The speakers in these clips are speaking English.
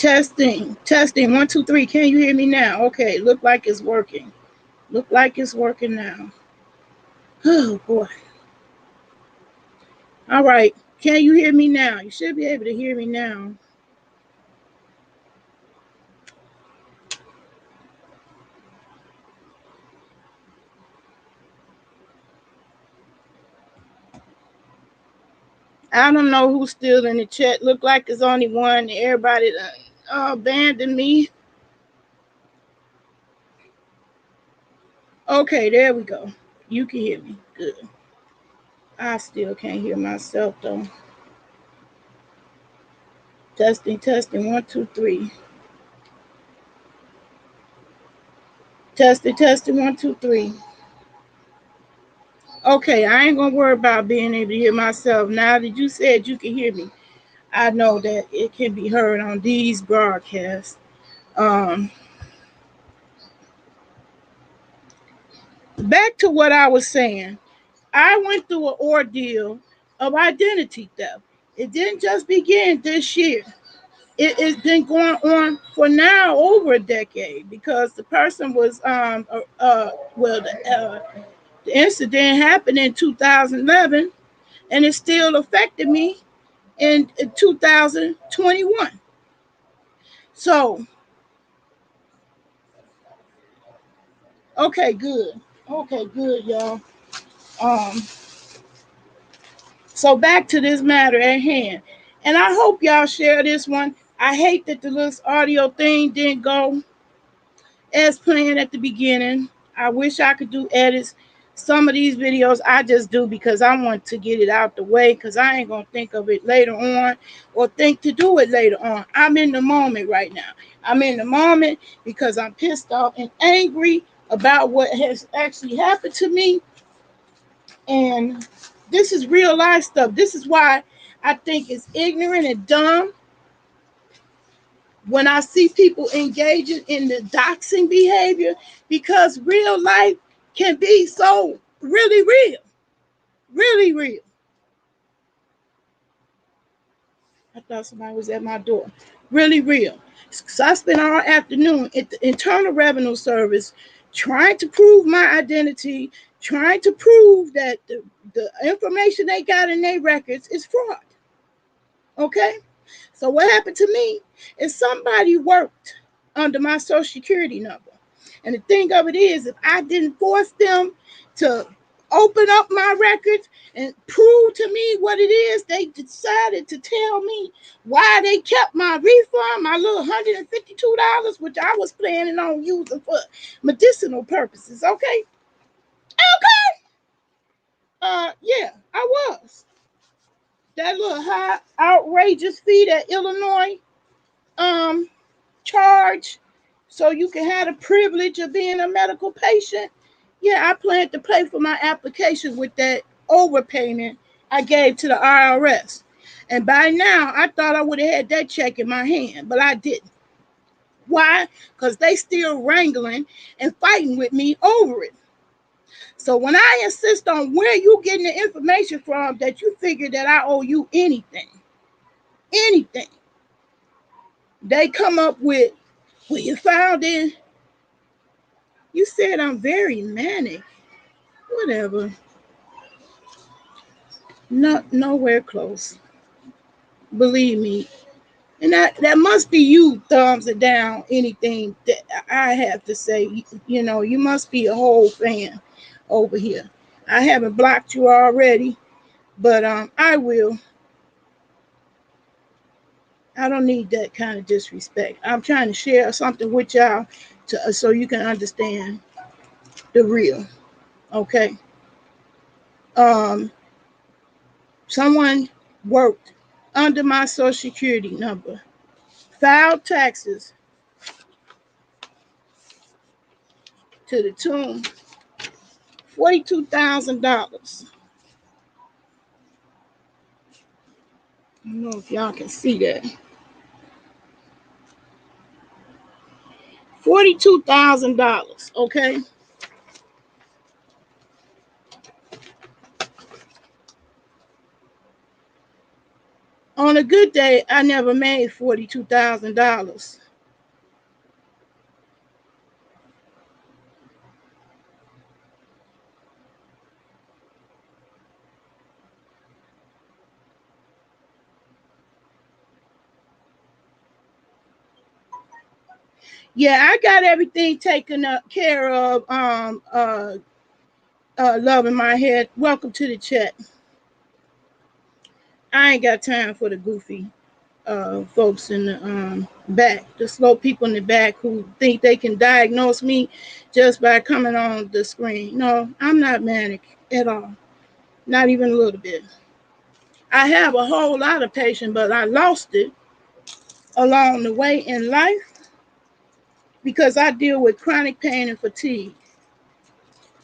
Testing, testing. 1, 2, 3. Can you hear me now? Okay, look like it's working. Look like it's working now. Oh boy. All right. Can you hear me now? You should be able to hear me now. I don't know who's still in the chat. Look like there's only one. Everybody abandoned me. Okay, there we go. You can hear me. Good. I still can't hear myself though. Testing, testing. 1, 2, 3. Testing, testing. 1, 2, 3. Okay, I ain't gonna worry about being able to hear myself. Now that you said you can hear me, I know that it can be heard on these broadcasts. Um, Back to what I was saying. I went through an ordeal of identity theft. It didn't just begin this year. It's been going on for now over a decade because the person was well the incident happened in 2011 and it still affected me in 2021. So okay, good, y'all. Um, so back to this matter at hand, and I hope y'all share this one. I hate that the little audio thing didn't go as planned at the beginning. I wish I could do edits. Some of these videos I just do because I want to get it out the way because I ain't gonna think of it later on or think to do it later on. I'm in the moment right now. I'm in the moment because I'm pissed off and angry about what has actually happened to me. And this is real life stuff. This is why I think it's ignorant and dumb when I see people engaging in the doxing behavior because real life can be so really real. Really real. I thought somebody was at my door. Really real. So I spent all afternoon at the Internal Revenue Service trying to prove my identity, trying to prove that the information they got in their records is fraud. Okay? So what happened to me is somebody worked under my social security number. And the thing of it is, if I didn't force them to open up my records and prove to me what it is, they decided to tell me why they kept my refund, my little $152, which I was planning on using for medicinal purposes. Okay? Okay. Yeah, I was. That little high outrageous fee that Illinois um charge so you can have the privilege of being a medical patient. Yeah, I plan to pay for my application with that overpayment I gave to the IRS. And by now, I thought I would have had that check in my hand, but I didn't. Why? Because they still wrangling and fighting with me over it. So when I insist on where you getting the information from that you figure that I owe you anything, they come up with, well, you found it. You said I'm very manic. Whatever. Not nowhere close. Believe me. And that must be you thumbs it down anything that I have to say. You know, you must be a whole fan over here. I haven't blocked you already, but I will. I don't need that kind of disrespect. I'm trying to share something with y'all so you can understand the real. Okay. Um, Someone worked under my social security number, filed taxes to the tune $42,000. I don't know if y'all can see that. $42,000. Okay. On a good day, I never made $42,000. Yeah, I got everything taken up care of. Love in my head. Welcome to the chat. I ain't got time for the goofy folks in the back, the slow people in the back who think they can diagnose me just by coming on the screen. No, I'm not manic at all. Not even a little bit. I have a whole lot of patience, but I lost it along the way in life because I deal with chronic pain and fatigue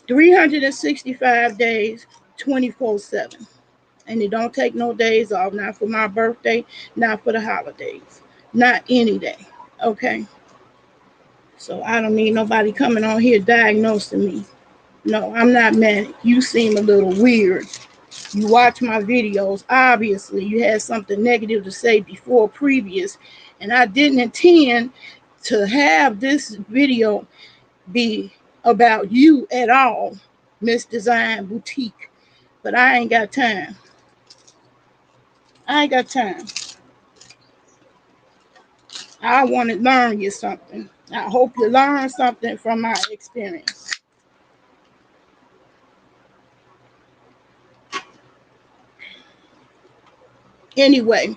365 days, 24/7. And it don't take no days off, not for my birthday, not for the holidays, not any day. Okay. So I don't need nobody coming on here diagnosing me. No, I'm not manic. You seem a little weird. You watch my videos. Obviously, you had something negative to say before previous, and I didn't intend to have this video be about you at all, Miss Design Boutique. But I ain't got time. I ain't got time. I want to learn you something. I hope you learn something from my experience. Anyway,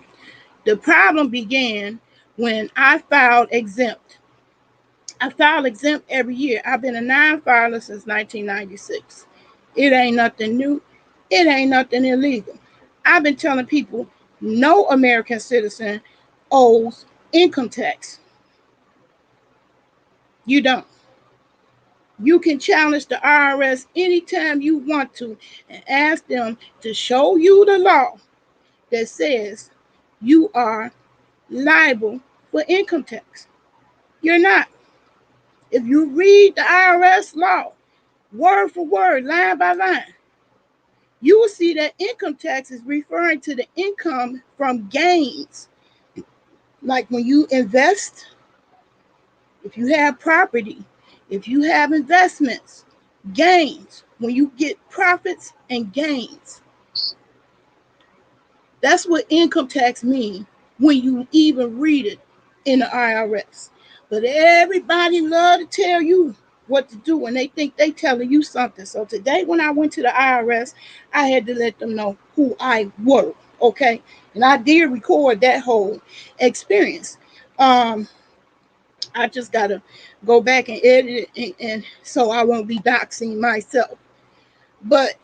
the problem began when I filed exempt. I file exempt every year. I've been a non-filer since 1996. It ain't nothing new. It ain't nothing illegal. I've been telling people no American citizen owes income tax. You don't. You can challenge the IRS anytime you want to and ask them to show you the law that says you are liable for income tax. You're not. If you read the IRS law, word for word, line by line, you will see that income tax is referring to the income from gains. Like when you invest, if you have property, if you have investments, gains, when you get profits and gains. That's what income tax means when you even read it in the IRS. But everybody love to tell you what to do when they think they telling you something. So today when I went to the IRS, I had to let them know who I were, okay? And I did record that whole experience. I just got to go back and edit it and so I won't be doxing myself. But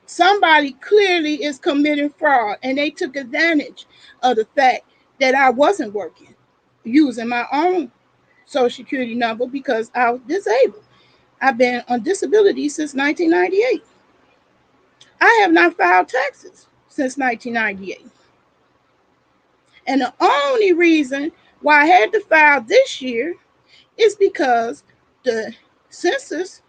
somebody clearly is committing fraud and they took advantage of the fact that I wasn't working using my own social security number because I was disabled. I've been on disability since 1998. I have not filed taxes since 1998. And the only reason why I had to file this year is because the census,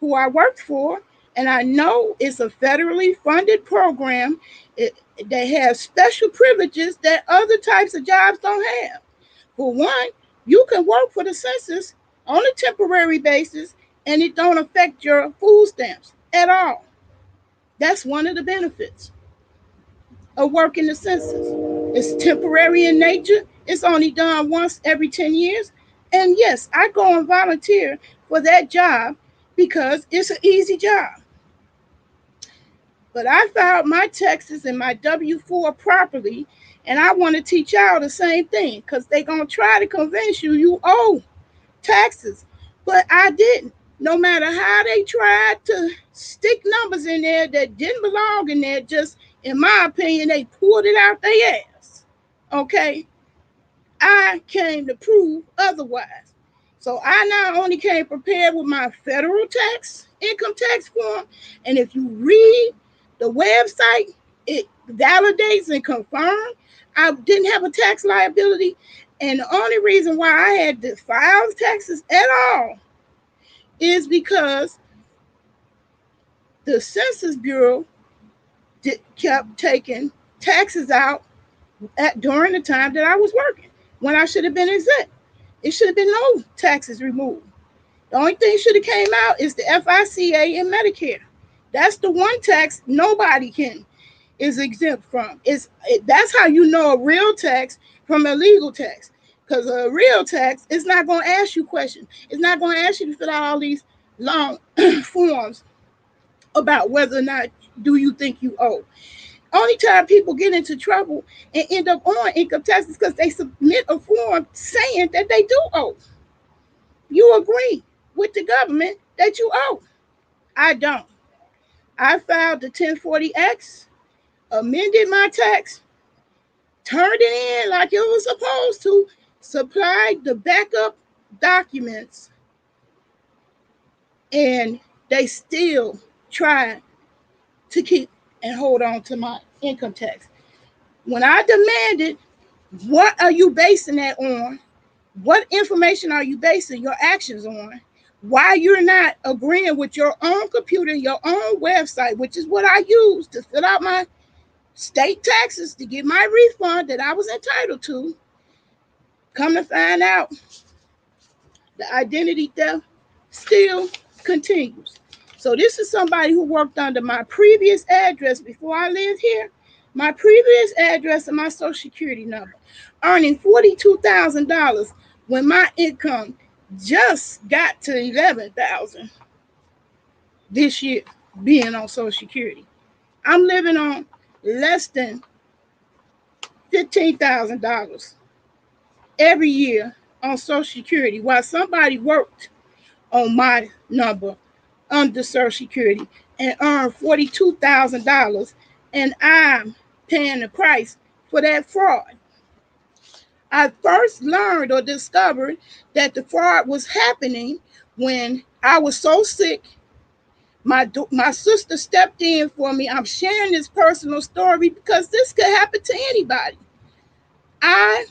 who I worked for, and I know it's a federally funded program, they have special privileges that other types of jobs don't have. For one, you can work for the census on a temporary basis and it don't affect your food stamps at all. That's one of the benefits of working the census. It's temporary in nature. It's only done once every 10 years. And yes, I go and volunteer for that job because it's an easy job. But I filed my taxes and my W-4 properly, and I want to teach y'all the same thing because they're going to try to convince you you owe taxes. But I didn't. No matter how they tried to stick numbers in there that didn't belong in there, just in my opinion, they pulled it out their ass. Okay? I came to prove otherwise. So I not only came prepared with my federal tax, income tax form, and if you read the website, it validates and confirms I didn't have a tax liability. And the only reason why I had to file taxes at all is because the Census Bureau kept taking taxes out during the time that I was working when I should have been exempt. It should have been no taxes removed. The only thing should have came out is the FICA and Medicare. That's the one tax nobody can is exempt from. That's how you know a real tax from a legal tax. Because a real tax is not going to ask you questions. It's not going to ask you to fill out all these long forms about whether or not do you think you owe. Only time people get into trouble and end up on income taxes because they submit a form saying that they do owe. You agree with the government that you owe. I don't. I filed the 1040X, amended my tax, turned it in like it was supposed to, supplied the backup documents, and they still tried to keep and hold on to my income tax. When I demanded, what are you basing that on? What information are you basing your actions on? Why you're not agreeing with your own computer, your own website, which is what I use to fill out my state taxes to get my refund that I was entitled to. Come to find out, the identity theft still continues. So this is somebody who worked under my previous address before I lived here, my previous address and my social security number, earning $42,000 when my income just got to 11,000 this year being on social security. I'm living on less than $15,000 every year on social security while somebody worked on my number under social security and earned $42,000, and I'm paying the price for that fraud. I first learned or discovered that the fraud was happening when I was so sick. My sister stepped in for me. I'm sharing this personal story because this could happen to anybody. I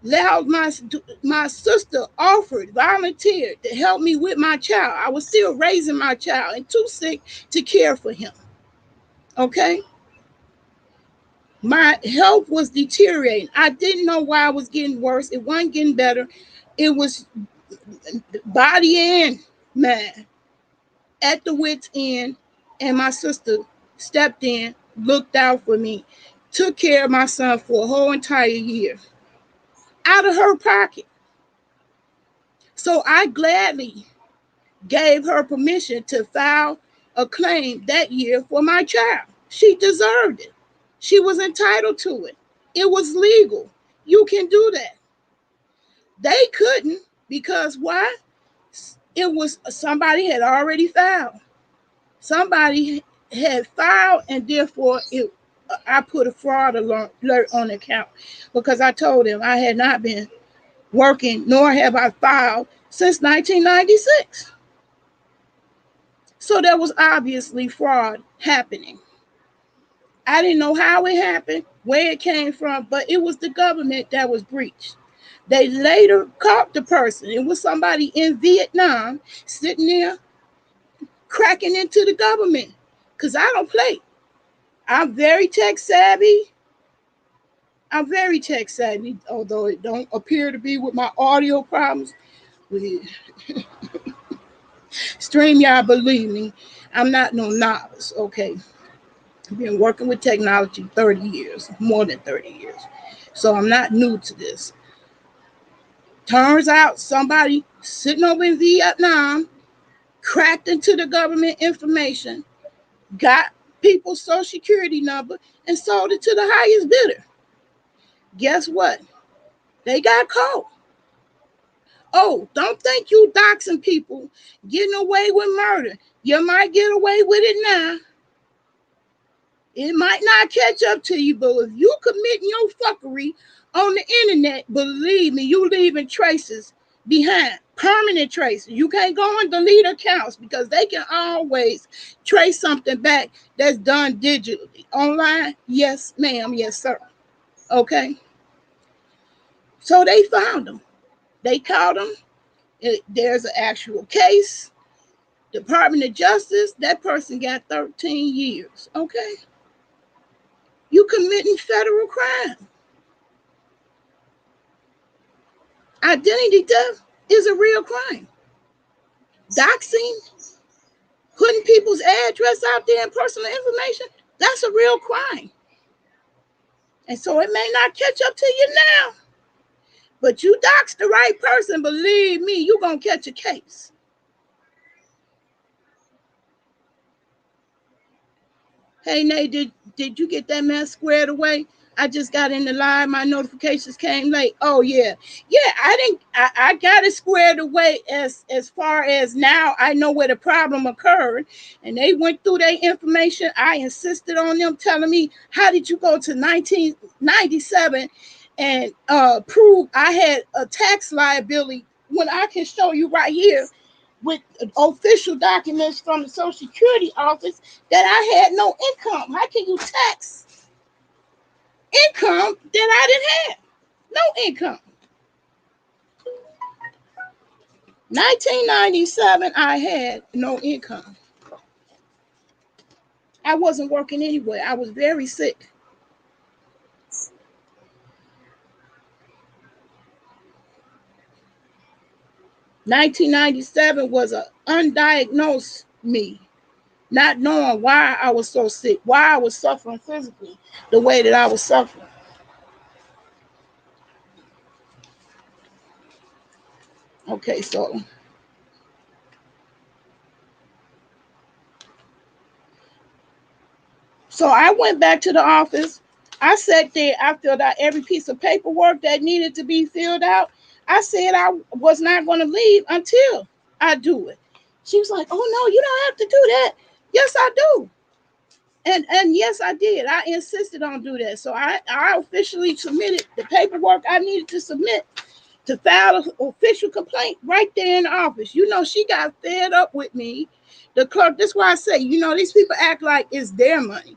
allowed my sister offered, volunteered to help me with my child. I was still raising my child and too sick to care for him. Okay? My health was deteriorating. I didn't know why I was getting worse. It wasn't getting better. It was body and mind at the wit's end. And my sister stepped in, looked out for me, took care of my son for a whole entire year out of her pocket. So I gladly gave her permission to file a claim that year for my child. She deserved it. She was entitled to it. It was legal. You can do that. They couldn't because why? It was somebody had already filed. Somebody had filed, and therefore I put a fraud alert on the account because I told them I had not been working, nor have I filed since 1996. So there was obviously fraud happening. I didn't know how it happened, where it came from, but it was the government that was breached. They later caught the person. It was somebody in Vietnam sitting there cracking into the government because I don't play. I'm very tech savvy. I'm very tech savvy, although it don't appear to be with my audio problems. With StreamYard, believe me, I'm not no novice, okay? I've been working with technology 30 years, more than 30 years. So I'm not new to this. Turns out somebody sitting over in Vietnam cracked into the government information, got people's social security number, and sold it to the highest bidder. Guess what? They got caught. Oh, don't think you doxing people, getting away with murder. You might get away with it now. It might not catch up to you, but if you committing your fuckery on the internet, believe me, you leaving traces behind, permanent traces. You can't go and delete accounts because they can always trace something back that's done digitally. Online, yes, ma'am, yes, sir. Okay. So they found them. They caught them. There's an actual case. Department of Justice, that person got 13 years. Okay. You committing federal crime. Identity theft is a real crime. Doxing, putting people's address out there and personal information, that's a real crime. And so it may not catch up to you now, but you dox the right person, believe me, you're going to catch a case. Hey, Nate, did you get that mess squared away? I just got in the line. My notifications came late. Oh, yeah. Yeah, I got it squared away as far as now I know where the problem occurred. And they went through their information. I insisted on them telling me, how did you go to 1997 and prove I had a tax liability when I can show you right here with official documents from the Social Security office that I had no income. How can you tax income that I didn't have? No income. 1997, I had no income. I wasn't working anywhere. I was very sick. $1997 was an undiagnosed me, not knowing why I was so sick, why I was suffering physically the way that I was suffering. Okay, so I went back to the office. I sat there. I filled out every piece of paperwork that needed to be filled out. I said I was not going to leave until I do it. She was like, "Oh no, you don't have to do that." Yes, I do. And yes, I did. I insisted on do that. So I officially submitted the paperwork I needed to submit to file an official complaint right there in the office. You know, she got fed up with me. The clerk, that's why I say, you know, these people act like it's their money.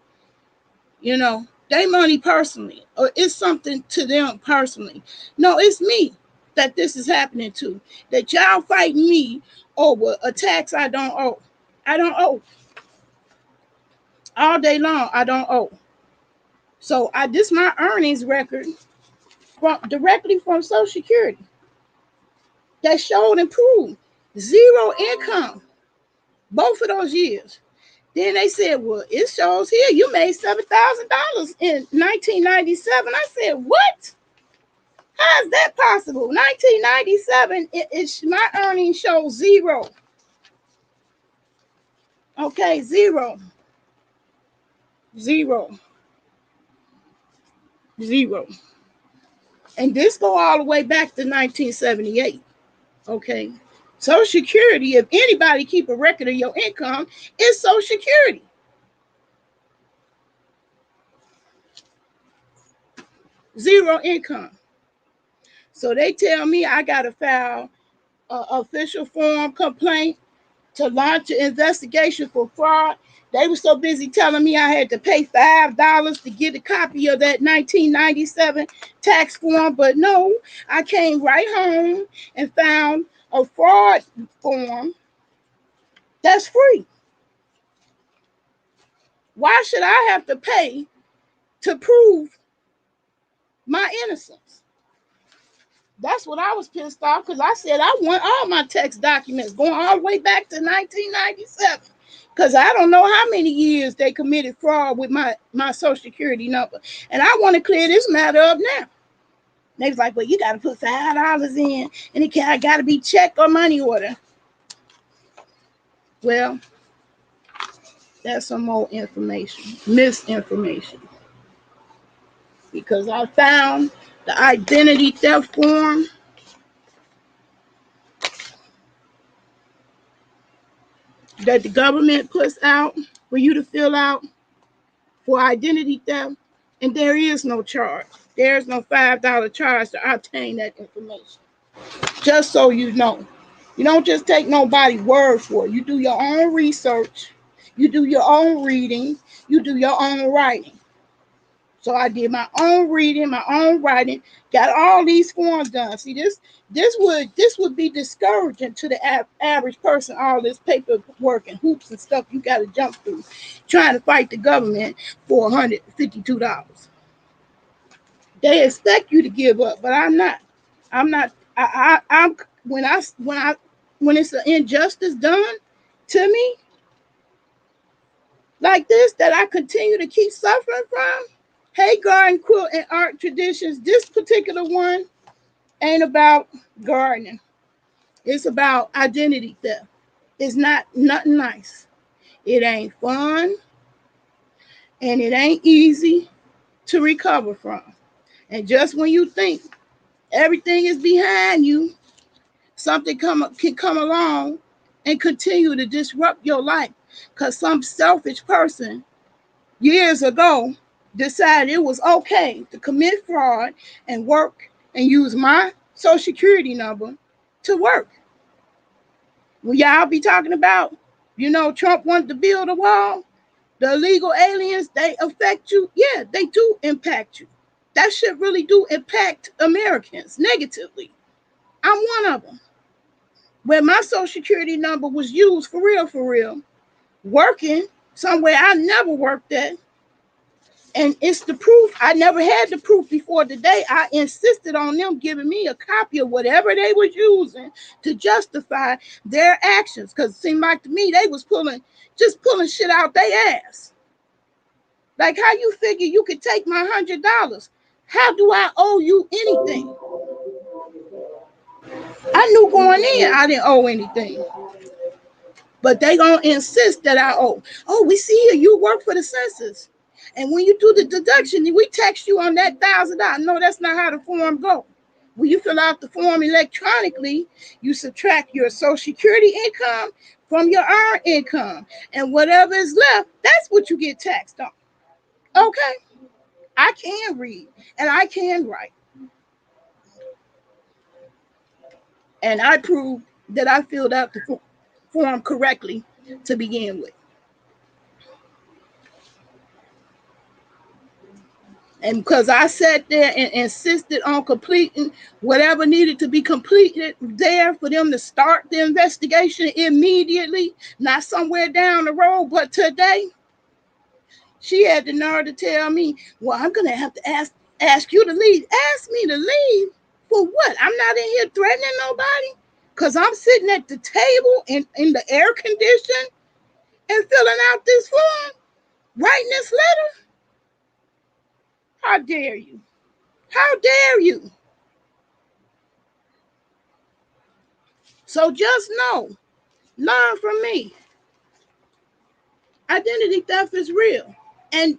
You know, their money personally, or it's something to them personally. No, it's me that this is happening to. That y'all fighting me over a tax I don't owe. I don't owe. All day long, I don't owe. So this my earnings record directly from Social Security that showed and proved zero income both of those years. Then they said, well, it shows here you made $7,000 in 1997. I said, what? How is that possible? 1997, my earnings show zero. Okay, zero. And this go all the way back to 1978. Okay. Social Security, if anybody keep a record of your income, it's Social Security. Zero income. So they tell me I got to file an official form complaint to launch an investigation for fraud. They were so busy telling me I had to pay $5 to get a copy of that 1997 tax form. But no, I came right home and found a fraud form that's free. Why should I have to pay to prove my innocence? That's what I was pissed off, because I said I want all my tax documents going all the way back to 1997. Because I don't know how many years they committed fraud with my Social Security number. And I want to clear this matter up now. They was like, well, you got to put $5 in, and it got to be check or money order. Well, that's some more information, misinformation. Because I found the identity theft form that the government puts out for you to fill out for identity theft, and there is no charge. There's no $5 charge to obtain that information. Just so you know. You don't just take nobody's word for it. You do your own research. You do your own reading. You do your own writing. So I did my own reading, my own writing, got all these forms done. See, this would be discouraging to the average person. All this paperwork and hoops and stuff you got to jump through, trying to fight the government for $152. They expect you to give up, but I'm not. I'm not. I'm when it's an injustice done to me like this that I continue to keep suffering from. Hey, garden, quilt, and art traditions. This particular one ain't about gardening. It's about identity theft. It's not nothing nice. It ain't fun, and it ain't easy to recover from. And just when you think everything is behind you, something can come along and continue to disrupt your life. Because some selfish person years ago decided it was okay to commit fraud and work and use my social security number to work. Will y'all be talking about, Trump wanted to build a wall? The illegal aliens, they affect you? Yeah, they do impact you. That shit really do impact Americans negatively. I'm one of them. Where my social security number was used for real, working somewhere I never worked at. And it's the proof. I never had the proof before today. I insisted on them giving me a copy of whatever they was using to justify their actions. Because it seemed like to me they was pulling shit out their ass. Like, how you figure you could take my $100? How do I owe you anything? I knew going in I didn't owe anything. But they gonna insist that I owe. Oh, we see here you work for the census. And when you do the deduction, we tax you on that $1,000. No, that's not how the form go. When you fill out the form electronically, you subtract your social security income from your earned income. And whatever is left, that's what you get taxed on. Okay? I can read and I can write. And I proved that I filled out the form correctly to begin with. And because I sat there and insisted on completing whatever needed to be completed there for them to start the investigation immediately, not somewhere down the road, but today, she had the nerve to tell me, well, I'm going to have to ask you to leave. Ask me to leave? For what? I'm not in here threatening nobody because I'm sitting at the table in the air condition and filling out this form, writing this letter. How dare you? How dare you? So just know, learn from me. Identity theft is real. And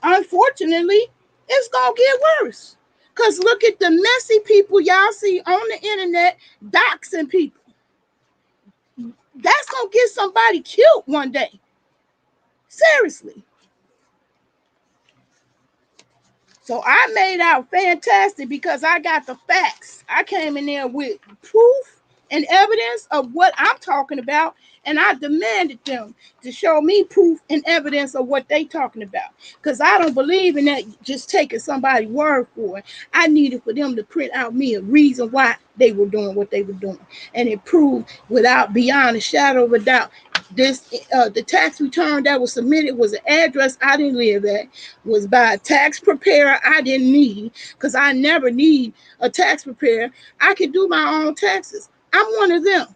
unfortunately, it's going to get worse. Because look at the messy people y'all see on the internet doxing people. That's going to get somebody killed one day. Seriously. So I made out fantastic because I got the facts. I came in there with proof and evidence of what I'm talking about, and I demanded them to show me proof and evidence of what they talking about. Because I don't believe in that just taking somebody's word for it. I needed for them to print out me a reason why they were doing what they were doing. And it proved without beyond a shadow of a doubt. The tax return that was submitted was an address I didn't live at, was by a tax preparer I didn't need, because I never need a tax preparer. I can do my own taxes. I'm one of them.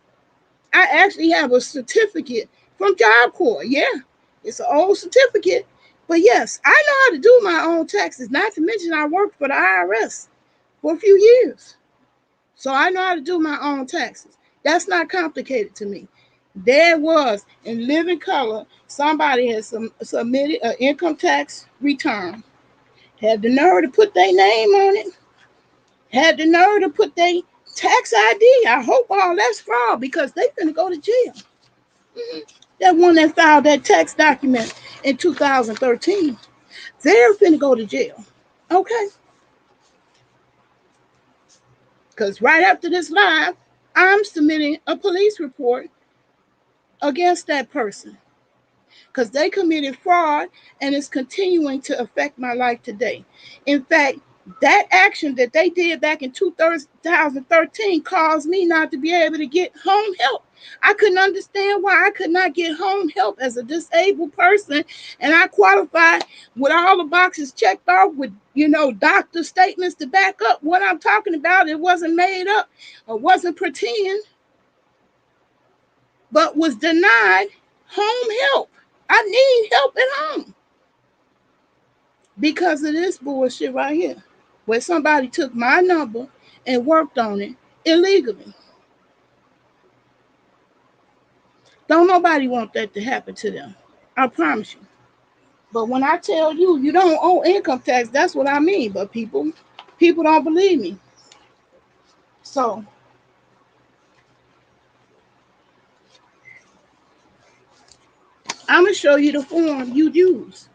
I actually have a certificate from Job Corps. Yeah, it's an old certificate. But yes, I know how to do my own taxes, not to mention I worked for the IRS for a few years. So I know how to do my own taxes. That's not complicated to me. There was, in living color, somebody has submitted an income tax return, had the nerve to put their name on it, had the nerve to put their tax ID. I hope all that's fraud because they finna go to jail. Mm-hmm. That one that filed that tax document in 2013, they're finna go to jail. Okay? Because right after this live, I'm submitting a police report against that person. because they committed fraud and it's continuing to affect my life today. In fact, that action that they did back in 2013 caused me not to be able to get home help. I couldn't understand why I could not get home help as a disabled person, and I qualified with all the boxes checked off with, doctor statements to back up what I'm talking about. It wasn't made up or wasn't pretend, but was denied home help. I need help at home because of this bullshit right here, where somebody took my number and worked on it illegally. Don't nobody want that to happen to them. I promise you. But when I tell you you don't owe income tax, that's what I mean. But people don't believe me. So I'm gonna show you the form you use.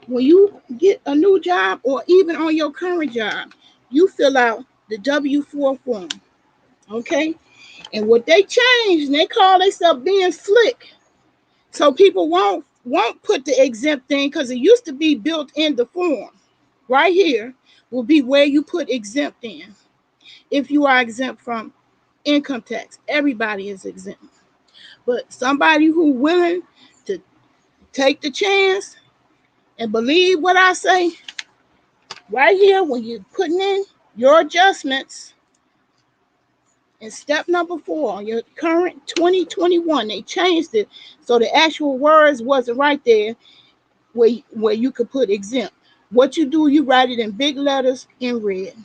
When you get a new job or even on your current job, you fill out the W-4 form. Okay? And what they changed, and they call themselves being slick. So people won't put the exempt thing, because it used to be built in the form. Right here will be where you put exempt in. If you are exempt from income tax, everybody is exempt. But somebody who willing to take the chance and believe what I say, right here, when you're putting in your adjustments in step number 4 on your current 2021, they changed it so the actual words wasn't right there where you could put exempt. What you do, you write it in big letters in red.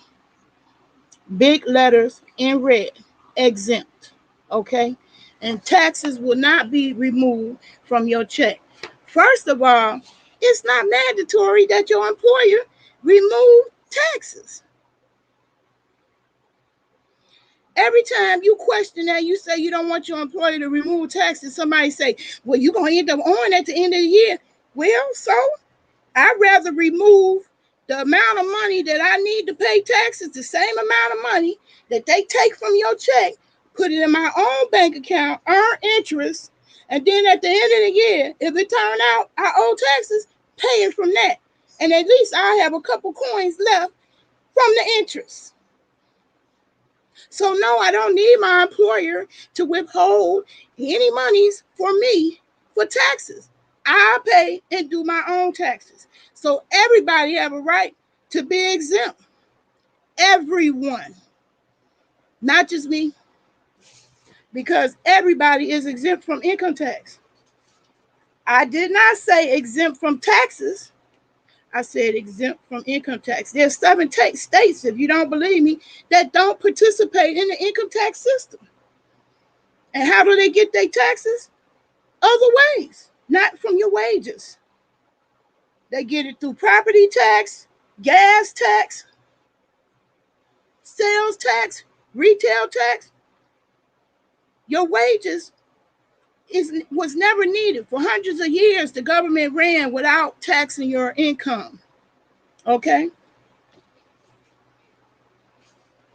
Big letters in red. Exempt. Okay? And taxes will not be removed from your check. First of all, it's not mandatory that your employer remove taxes. Every time you question that, you say you don't want your employer to remove taxes, somebody say, well, you're going to end up owing at the end of the year. Well, so I'd rather remove the amount of money that I need to pay taxes, the same amount of money that they take from your check, put it in my own bank account, earn interest, and then at the end of the year, if it turned out I owe taxes, pay it from that. And at least I have a couple coins left from the interest. So no, I don't need my employer to withhold any monies for me for taxes. I pay and do my own taxes. So everybody have a right to be exempt. Everyone, not just me, because everybody is exempt from income tax. I did not say exempt from taxes. I said exempt from income tax. There's 7 states, if you don't believe me, that don't participate in the income tax system. And how do they get their taxes? Other ways, not from your wages. They get it through property tax, gas tax, sales tax, retail tax. Your wages was never needed. For hundreds of years, the government ran without taxing your income. Okay?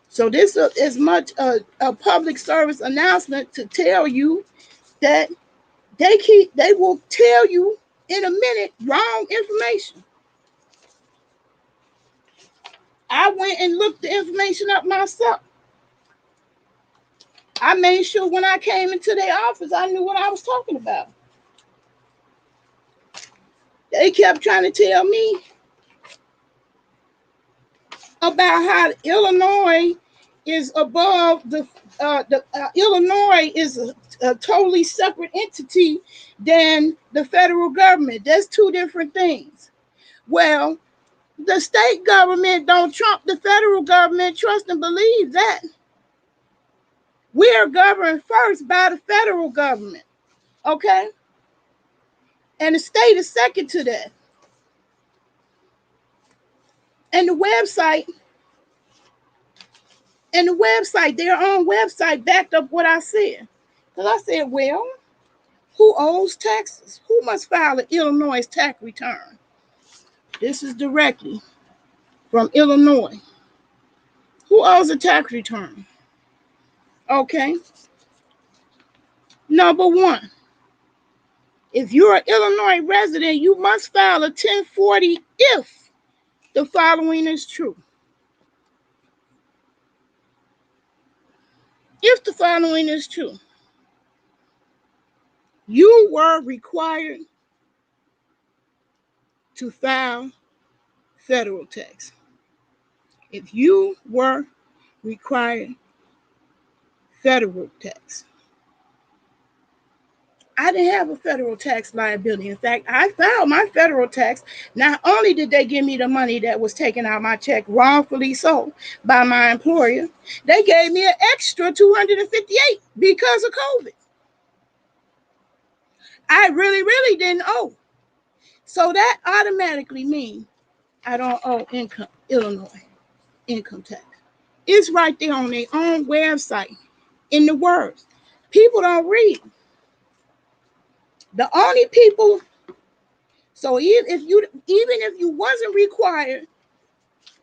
So this is much a public service announcement to tell you that they will tell you in a minute wrong information. I went and looked the information up myself. I made sure when I came into their office, I knew what I was talking about. They kept trying to tell me about how Illinois is above the Illinois is a totally separate entity than the federal government. That's 2 different things. Well, the state government don't trump the federal government. Trust and believe that. We are governed first by the federal government, okay? And the state is second to that. And the website, their own website backed up what I said. Because I said, well, who owes taxes? Who must file an Illinois tax return? This is directly from Illinois. Who owes a tax return? Okay. Number one, if you're an Illinois resident, you must file a 1040 if the following is true. If the following is true, you were required to file federal tax. If you were required federal tax. I didn't have a federal tax liability. In fact, I filed my federal tax. Not only did they give me the money that was taken out of my check wrongfully so by my employer, they gave me an extra $258 because of COVID. I really didn't owe. So that automatically means I don't owe Illinois income tax. It's right there on their own website in the words. People don't read. The only people, so even if you wasn't required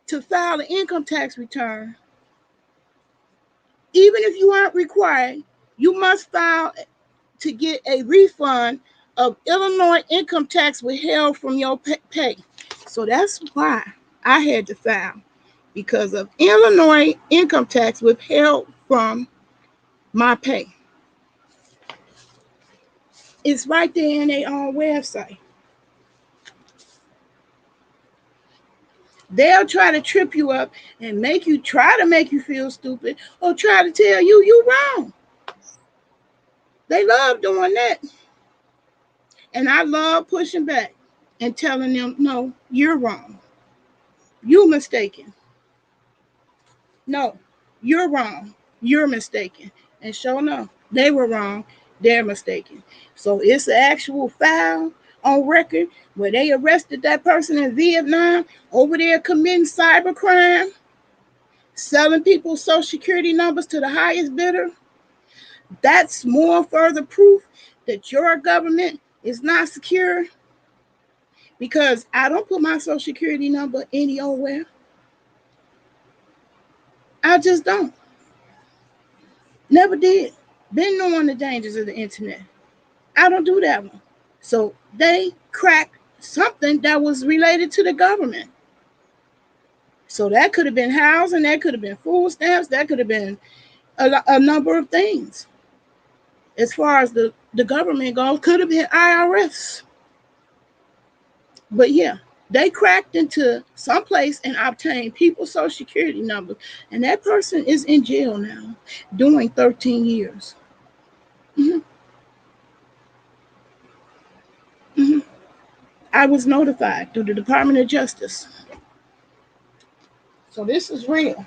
to file an income tax return, even if you aren't required, you must file to get a refund of Illinois income tax withheld from your pay. So that's why I had to file, because of Illinois income tax withheld from my pay. It's right there in their own website. They'll try to trip you up and try to make you feel stupid, or try to tell you you're wrong. They love doing that. And I love pushing back and telling them, no, you're wrong. You're mistaken. No, you're wrong. You're mistaken. And sure enough, they were wrong. They're mistaken. So it's an actual file on record where they arrested that person in Vietnam over there committing cybercrime, selling people's social security numbers to the highest bidder. That's more further proof that your government is not secure, because I don't put my social security number anywhere. I just don't. Never did. Been knowing the dangers of the internet. I don't do that one. So they cracked something that was related to the government. So that could have been housing, that could have been food stamps, that could have been a number of things. As far as the government goes, could have been IRS. But yeah, they cracked into some place and obtained people's social security numbers. And that person is in jail now, doing 13 years. Mm-hmm. Mm-hmm. I was notified through the Department of Justice. So this is real.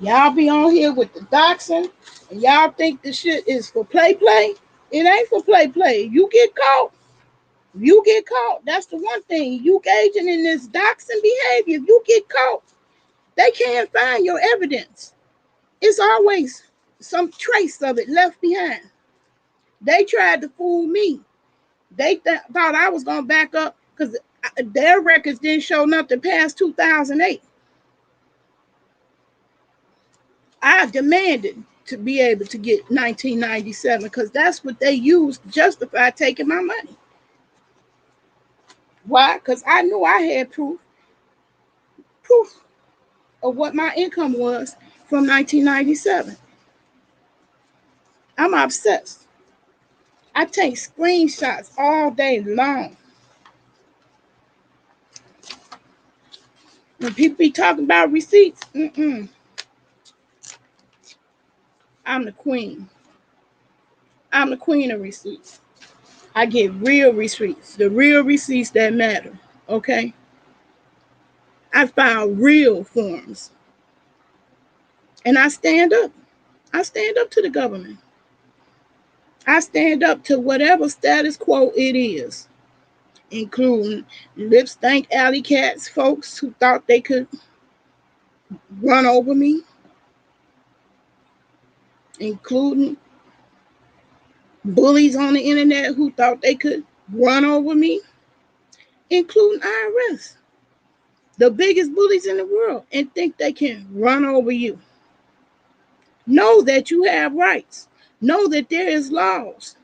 Y'all be on here with the doxing, and y'all think this shit is for play. It ain't for play. You get caught. That's the one thing. You engaging in this doxing behavior. If you get caught, they can't find your evidence. It's always some trace of it left behind. They tried to fool me. They thought I was going to back up because their records didn't show nothing past 2008. I demanded to be able to get 1997 because that's what they used to justify taking my money. Why? Because I knew I had proof of what my income was from 1997. I'm obsessed. I take screenshots all day long. When people be talking about receipts, I'm the queen. I'm the queen of receipts. I get real receipts, the real receipts that matter, okay? I file real forms. And I stand up. I stand up to the government. I stand up to whatever status quo it is, including lip stank alley cats, folks who thought they could run over me, including bullies on the internet who thought they could run over me, including IRS, the biggest bullies in the world, and think they can run over you. Know that you have rights. Know that there is laws,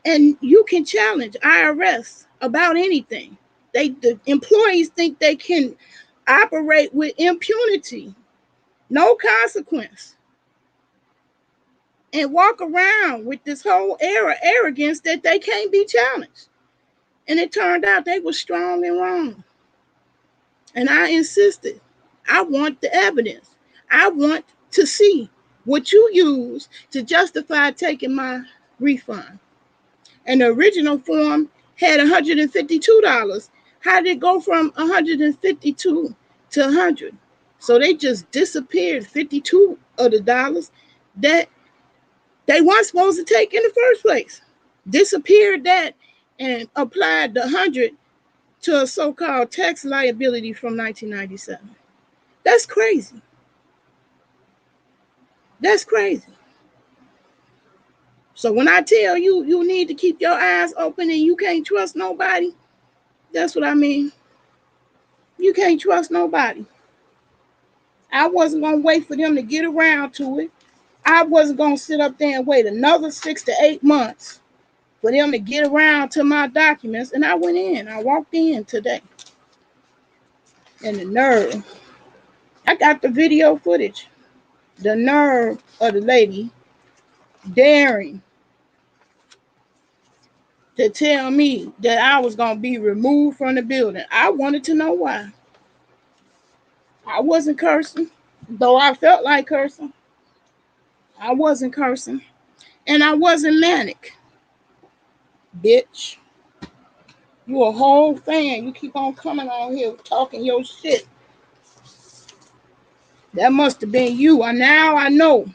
and you can challenge IRS about anything. The employees think they can operate with impunity, no consequence, and walk around with this whole air of arrogance that they can't be challenged. And it turned out they were strong and wrong. And I insisted, I want the evidence. I want to see what you use to justify taking my refund. And the original form had $152. How did it go from 152 to 100? So they just disappeared 52 of the dollars that they weren't supposed to take in the first place. Disappeared that and applied the 100 to a so-called tax liability from 1997. That's crazy. That's crazy. So when I tell you you need to keep your eyes open and you can't trust nobody, that's what I mean. You can't trust nobody. I wasn't going to wait for them to get around to it. I wasn't going to sit up there and wait another 6 to 8 months for them to get around to my documents. And I went in. I walked in today. And the nerve. I got the video footage. The nerve of the lady daring to tell me that I was going to be removed from the building. I wanted to know why. I wasn't cursing, though I felt like cursing. I wasn't cursing. And I wasn't manic. Bitch. You a whole fan. You keep on coming on here talking your shit. That must have been you. And now I know.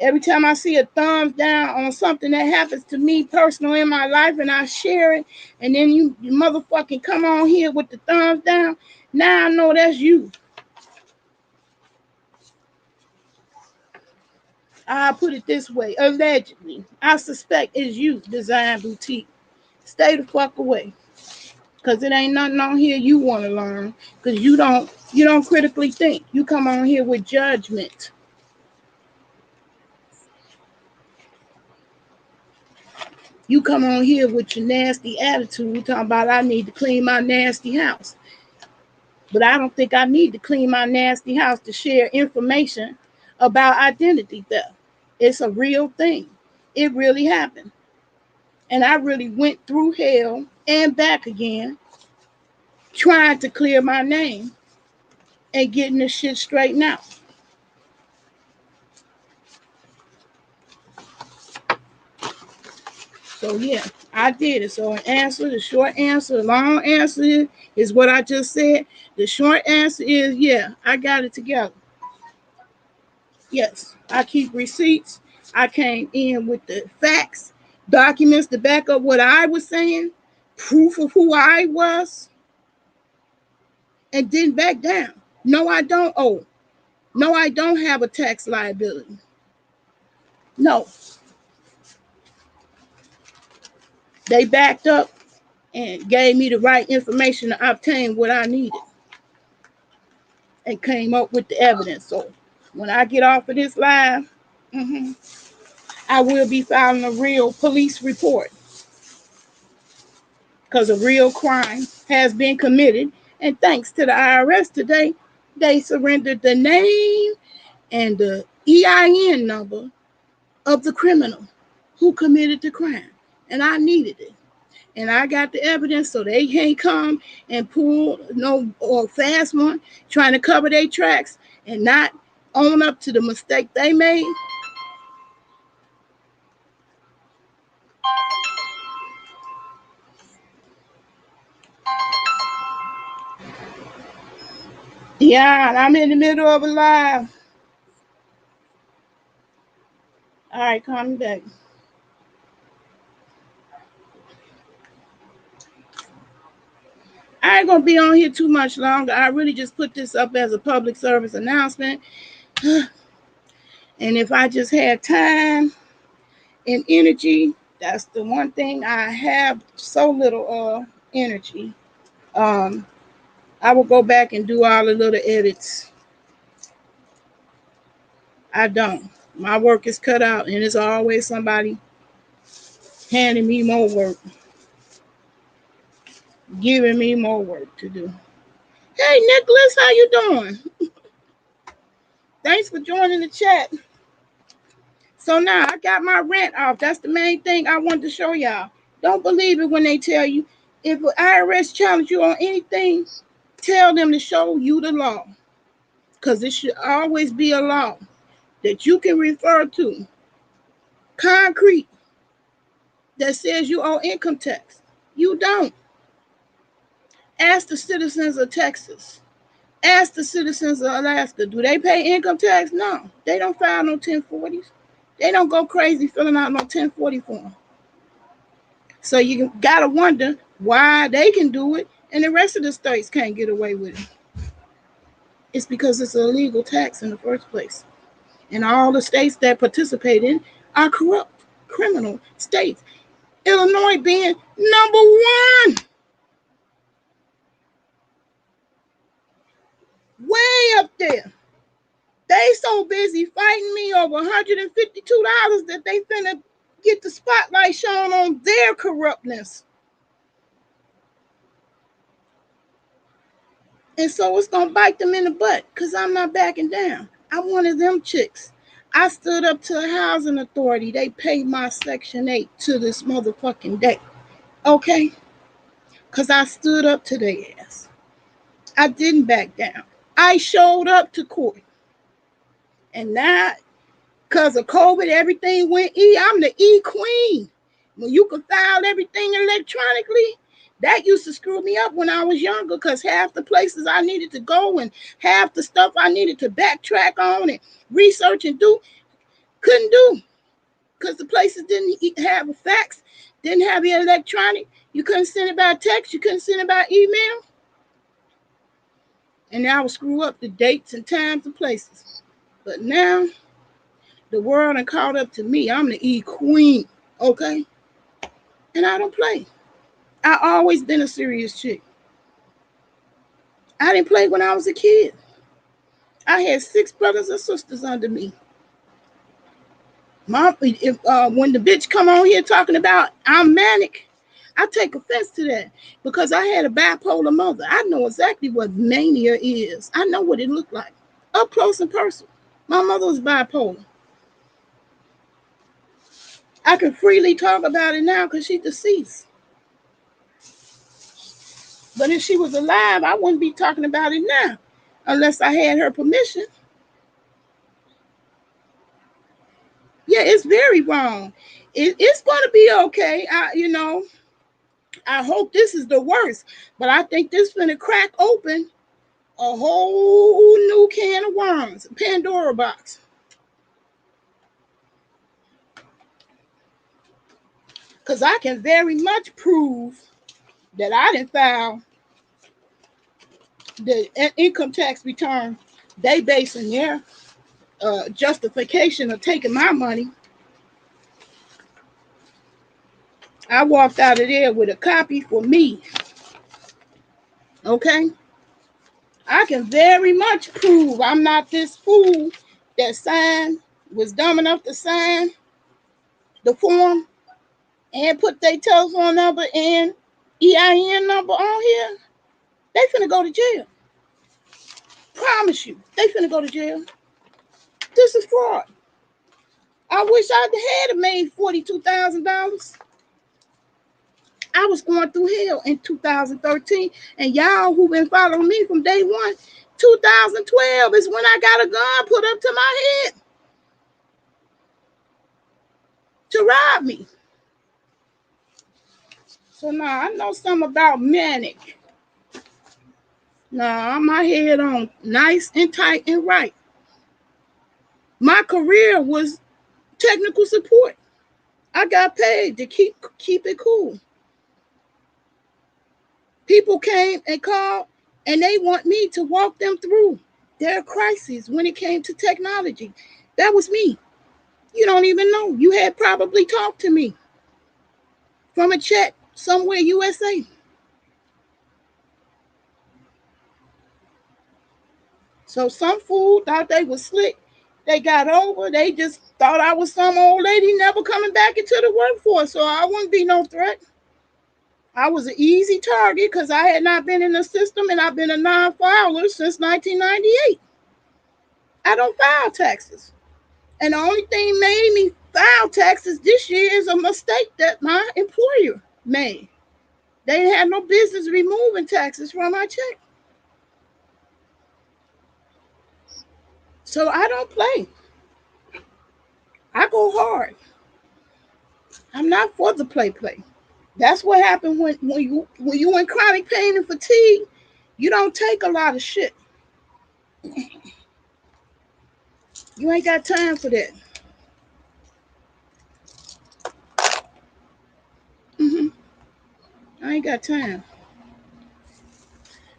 Every time I see a thumbs down on something that happens to me personal in my life and I share it, and then you motherfucking come on here with the thumbs down, now I know that's you. I put it this way, allegedly. I suspect it's you, Design Boutique. Stay the fuck away. Because it ain't nothing on here you want to learn. Because you don't critically think. You come on here with judgment. You come on here with your nasty attitude talking about I need to clean my nasty house. But I don't think I need to clean my nasty house to share information about identity theft. It's a real thing. It really happened. And I really went through hell and back again trying to clear my name and getting this shit straightened out. So yeah, I did it. So the short answer, the long answer is what I just said. The short answer is yeah, I got it together. Yes, I keep receipts. I came in with the facts, documents to back up what I was saying, proof of who I was, and didn't back down. No, I don't owe. No, I don't have a tax liability. No. They backed up and gave me the right information to obtain what I needed and came up with the evidence. So when I get off of this live, I will be filing a real police report because a real crime has been committed. And thanks to the IRS today, they surrendered the name and the EIN number of the criminal who committed the crime. And I needed it. And I got the evidence so they can't come and pull no or fast one trying to cover their tracks and not own up to the mistake they made. Yeah, I'm in the middle of a live. All right, call me back. I ain't gonna be on here too much longer. I really just put this up as a public service announcement. And if I just had time and energy, that's the one thing I have so little energy. I will go back and do all the little edits. I don't. My work is cut out, and it's always somebody handing me more work, giving me more work to do. Hey, Nicholas, how you doing? Thanks for joining the chat. So now I got my rent off. That's the main thing I wanted to show y'all. Don't believe it when they tell you. If the IRS challenge you on anything, tell them to show you the law. Because it should always be a law that you can refer to, concrete, that says you owe income tax. You don't. Ask the citizens of Texas. Ask the citizens of Alaska. Do they pay income tax? No. They don't file no 1040s. They don't go crazy filling out no 1040 form. So you got to wonder why they can do it and the rest of the states can't get away with it. It's because it's a legal tax in the first place. And all the states that participate in are corrupt, criminal states. Illinois being number one. Way up there. They so busy fighting me over $152 that they finna get the spotlight shown on their corruptness. And so it's going to bite them in the butt because I'm not backing down. I'm one of them chicks. I stood up to a housing authority. They paid my Section 8 to this motherfucking day. Okay? Because I stood up to their ass. I didn't back down. I showed up to court. And now, because of COVID, everything went E. I'm the E queen. When you could file everything electronically, that used to screw me up when I was younger because half the places I needed to go and half the stuff I needed to backtrack on and research and do, couldn't do because the places didn't have a fax, didn't have the electronic. You couldn't send it by text. You couldn't send it by email. And I would screw up the dates and times and places. But now, the world done caught up to me. I'm the E queen, okay? And I don't play. I always been a serious chick. I didn't play when I was a kid. I had 6 brothers and sisters under me. When the bitch come on here talking about I'm manic, I take offense to that because I had a bipolar mother. I know exactly what mania is. I know what it looked like, up close and personal. My mother was bipolar. I can freely talk about it now because she's deceased. But if she was alive, I wouldn't be talking about it now unless I had her permission. Yeah, it's very wrong. It's going to be okay. I hope this is the worst, but I think this is going to crack open a whole new can of worms, Pandora box. Because I can very much prove that I didn't file the income tax return they basing their justification of taking my money. I walked out of there with a copy for me. Okay? I can very much prove I'm not this fool that was dumb enough to sign the form and put their telephone number and EIN number on here. They finna go to jail. Promise you, they finna go to jail. This is fraud. I wish I had made $42,000. I was going through hell in 2013, and y'all who been following me from day one, 2012 is when I got a gun put up to my head to rob me. So now I know something about manic. Now my head on nice and tight and right. My career was technical support. I got paid to keep it cool. People came and called, and they want me to walk them through their crises when it came to technology. That was me. You don't even know. You had probably talked to me from a chat somewhere USA. So some fool thought they was slick. They got over. They just thought I was some old lady never coming back into the workforce, so I wouldn't be no threat. I was an easy target because I had not been in the system and I've been a non-filer since 1998. I don't file taxes. And the only thing made me file taxes this year is a mistake that my employer made. They had no business removing taxes from my check. So I don't play. I go hard. I'm not for the play. That's what happened when you in chronic pain and fatigue. You don't take a lot of shit. You ain't got time for that. hmm I ain't got time.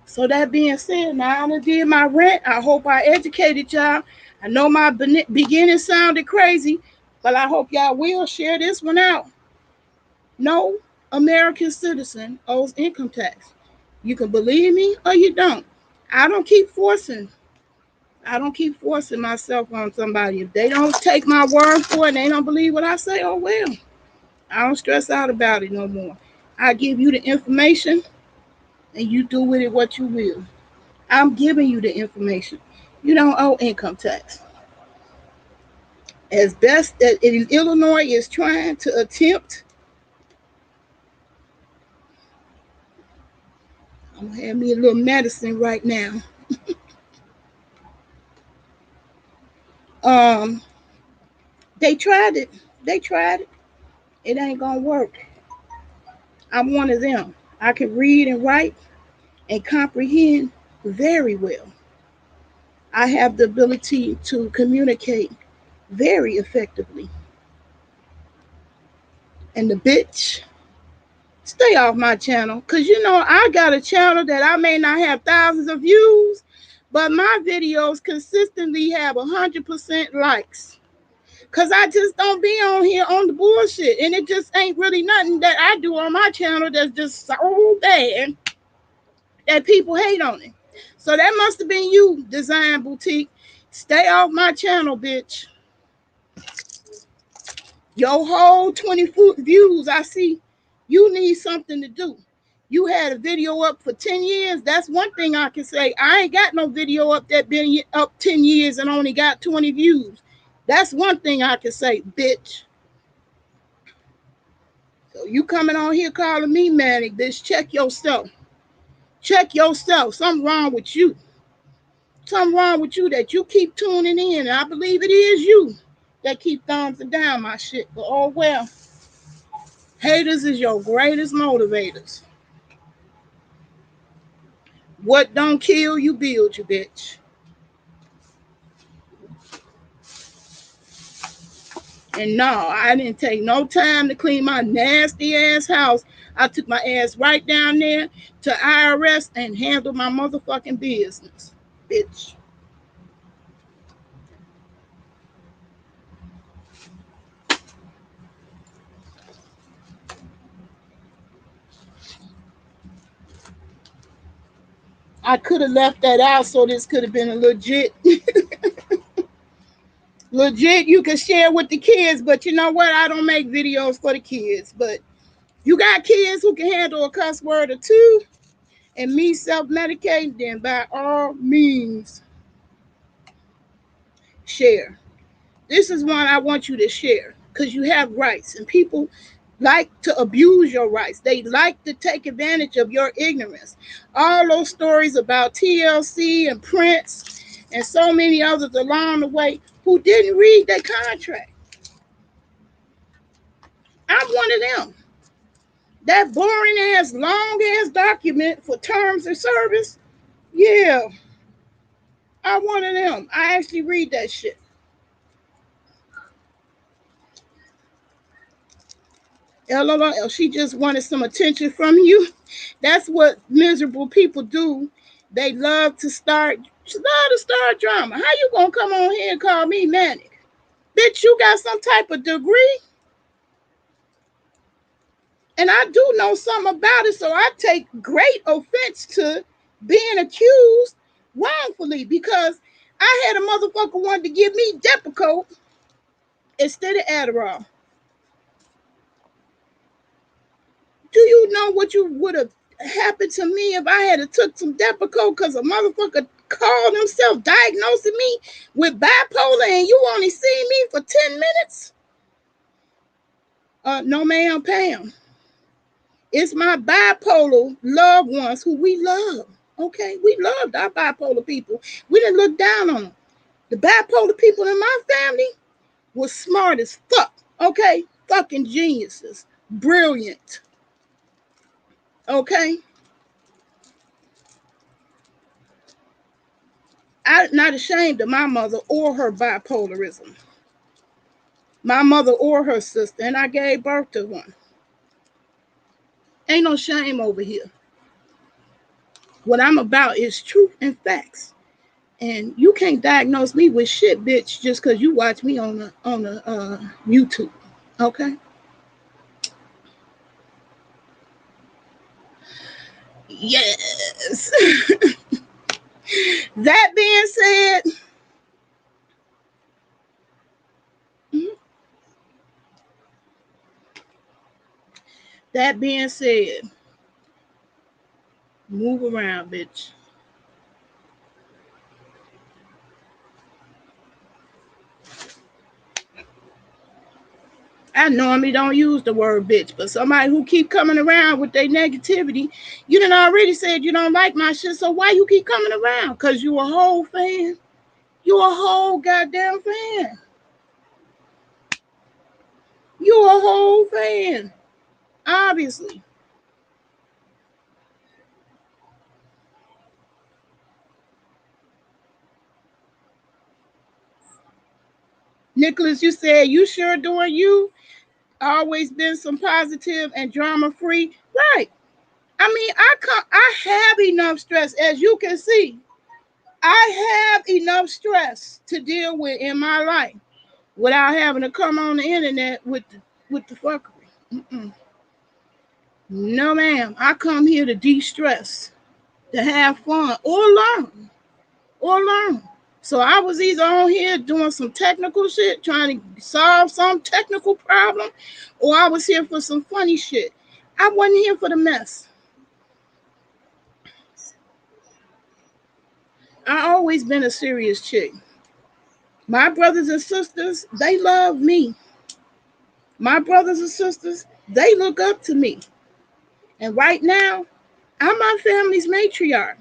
So that being said, now I done did my rent. I hope I educated y'all. I know my beginning sounded crazy, but I hope y'all will share this one out. No American citizen owes income tax. You can believe me or you don't. I don't keep forcing. I don't keep forcing myself on somebody. If they don't take my word for it and they don't believe what I say, oh well. I don't stress out about it no more. I give you the information and you do with it what you will. I'm giving you the information. You don't owe income tax. As best that Illinois is trying to attempt, I'm gonna have me a little medicine right now. Um, they tried it. They tried it. It ain't gonna work. I'm one of them. I can read and write and comprehend very well. I have the ability to communicate very effectively. And the bitch, stay off my channel. Because you know, I got a channel that I may not have thousands of views, but my videos consistently have 100% likes. Because I just don't be on here on the bullshit. And it just ain't really nothing that I do on my channel that's just so bad that people hate on it. So that must have been you, Design Boutique. Stay off my channel, bitch. Your whole 20 views, I see you need something to do. You had a video up for 10 years. That's one thing I can say. I ain't got no video up that been up 10 years and only got 20 views. That's one thing I can say, bitch. So you coming on here calling me manic, bitch. Check yourself. Check yourself. Something wrong with you. Something wrong with you that you keep tuning in. And I believe it is you that keep thumbsing down my shit. But oh well. Haters is your greatest motivators. What don't kill you, build you, bitch. And no, I didn't take no time to clean my nasty ass house. I took my ass right down there to IRS and handled my motherfucking business, bitch. I could have left that out so this could have been a legit legit you can share with the kids, but you know what? I don't make videos for the kids. But you got kids who can handle a cuss word or two and me self-medicating, then by all means share. This is one I want you to share because you have rights and people like to abuse your rights. They like to take advantage of your ignorance. All those stories about TLC and Prince and so many others along the way who didn't read their contract. I'm one of them. That boring ass, long ass document for terms of service. Yeah, I'm one of them. I actually read that shit. LOL, she just wanted some attention from you. That's what miserable people do. They love to start drama. How you gonna come on here and call me manic? Bitch, you got some type of degree? And I do know something about it, so I take great offense to being accused wrongfully because I had a motherfucker wanted to give me Depakote instead of Adderall. Do you know what you would have happened to me if I had took some Depakote because a motherfucker called himself diagnosing me with bipolar and you only see me for 10 minutes? No, ma'am, Pam. It's my bipolar loved ones who we love. Okay, we loved our bipolar people. We didn't look down on them. The bipolar people in my family were smart as fuck. Okay, fucking geniuses, brilliant. Okay, I'm not ashamed of my mother or her bipolarism. My mother or her sister, and I gave birth to one. Ain't no shame over here. What I'm about is truth and facts. And you can't diagnose me with shit, bitch, just because you watch me on the YouTube. Okay? Yes. That being said, that being said, move around, bitch. I normally don't use the word bitch, but somebody who keep coming around with their negativity, you done already said you don't like my shit, so why you keep coming around? Because you a whole fan. You a whole goddamn fan. You a whole fan. Obviously. Nicholas, you said you sure doing you. Always been some positive and drama free. Right. I mean, I have enough stress, as you can see. I have enough stress to deal with in my life without having to come on the internet with the fuckery. Mm-mm. No, ma'am. I come here to de-stress, to have fun, or learn. Or learn. So I was either on here doing some technical shit, trying to solve some technical problem, or I was here for some funny shit. I wasn't here for the mess. I always been a serious chick. My brothers and sisters, they love me. My brothers and sisters, they look up to me. And right now, I'm my family's matriarch.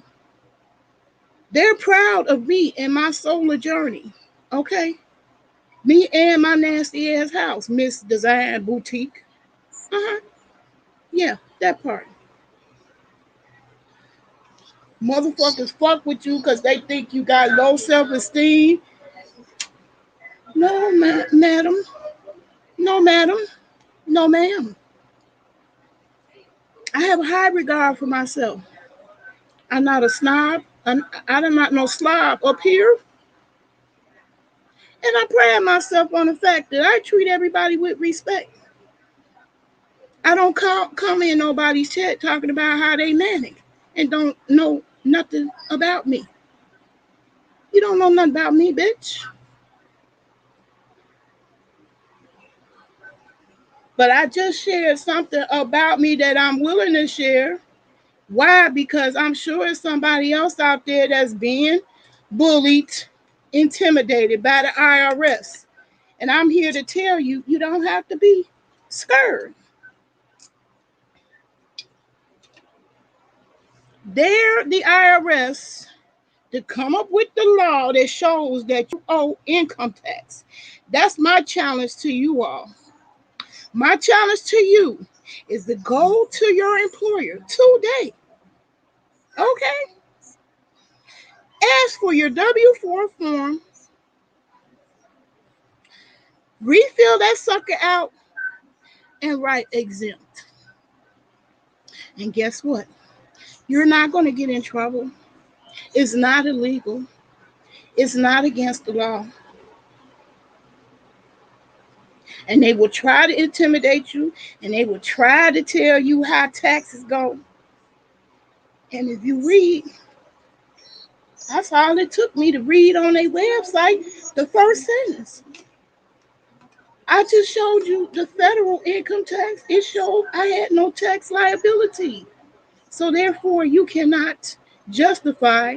They're proud of me and my solar journey. Okay? Me and my nasty ass house, Miss Design Boutique. Uh-huh. Yeah, that part. Motherfuckers fuck with you because they think you got low self-esteem. No, madam. No, madam. No, ma'am. I have a high regard for myself. I'm not a snob. I'm not no slob up here. And I pride myself on the fact that I treat everybody with respect. I don't come in nobody's chat talking about how they manic and don't know nothing about me. You don't know nothing about me, bitch. But I just shared something about me that I'm willing to share. Why? Because I'm sure it's somebody else out there that's being bullied, intimidated by the IRS. And I'm here to tell you, you don't have to be scared. They're the IRS to come up with the law that shows that you owe income tax. That's my challenge to you all. My challenge to you is to go to your employer today. Okay? Ask for your W-4 form, refill that sucker out, and write exempt. And guess what? You're not going to get in trouble. It's not illegal. It's not against the law. And they will try to intimidate you, and they will try to tell you how taxes go. And if you read, That's all it took me to read on their website the first sentence. I just showed you the federal income tax. It showed I had no tax liability. So therefore, you cannot justify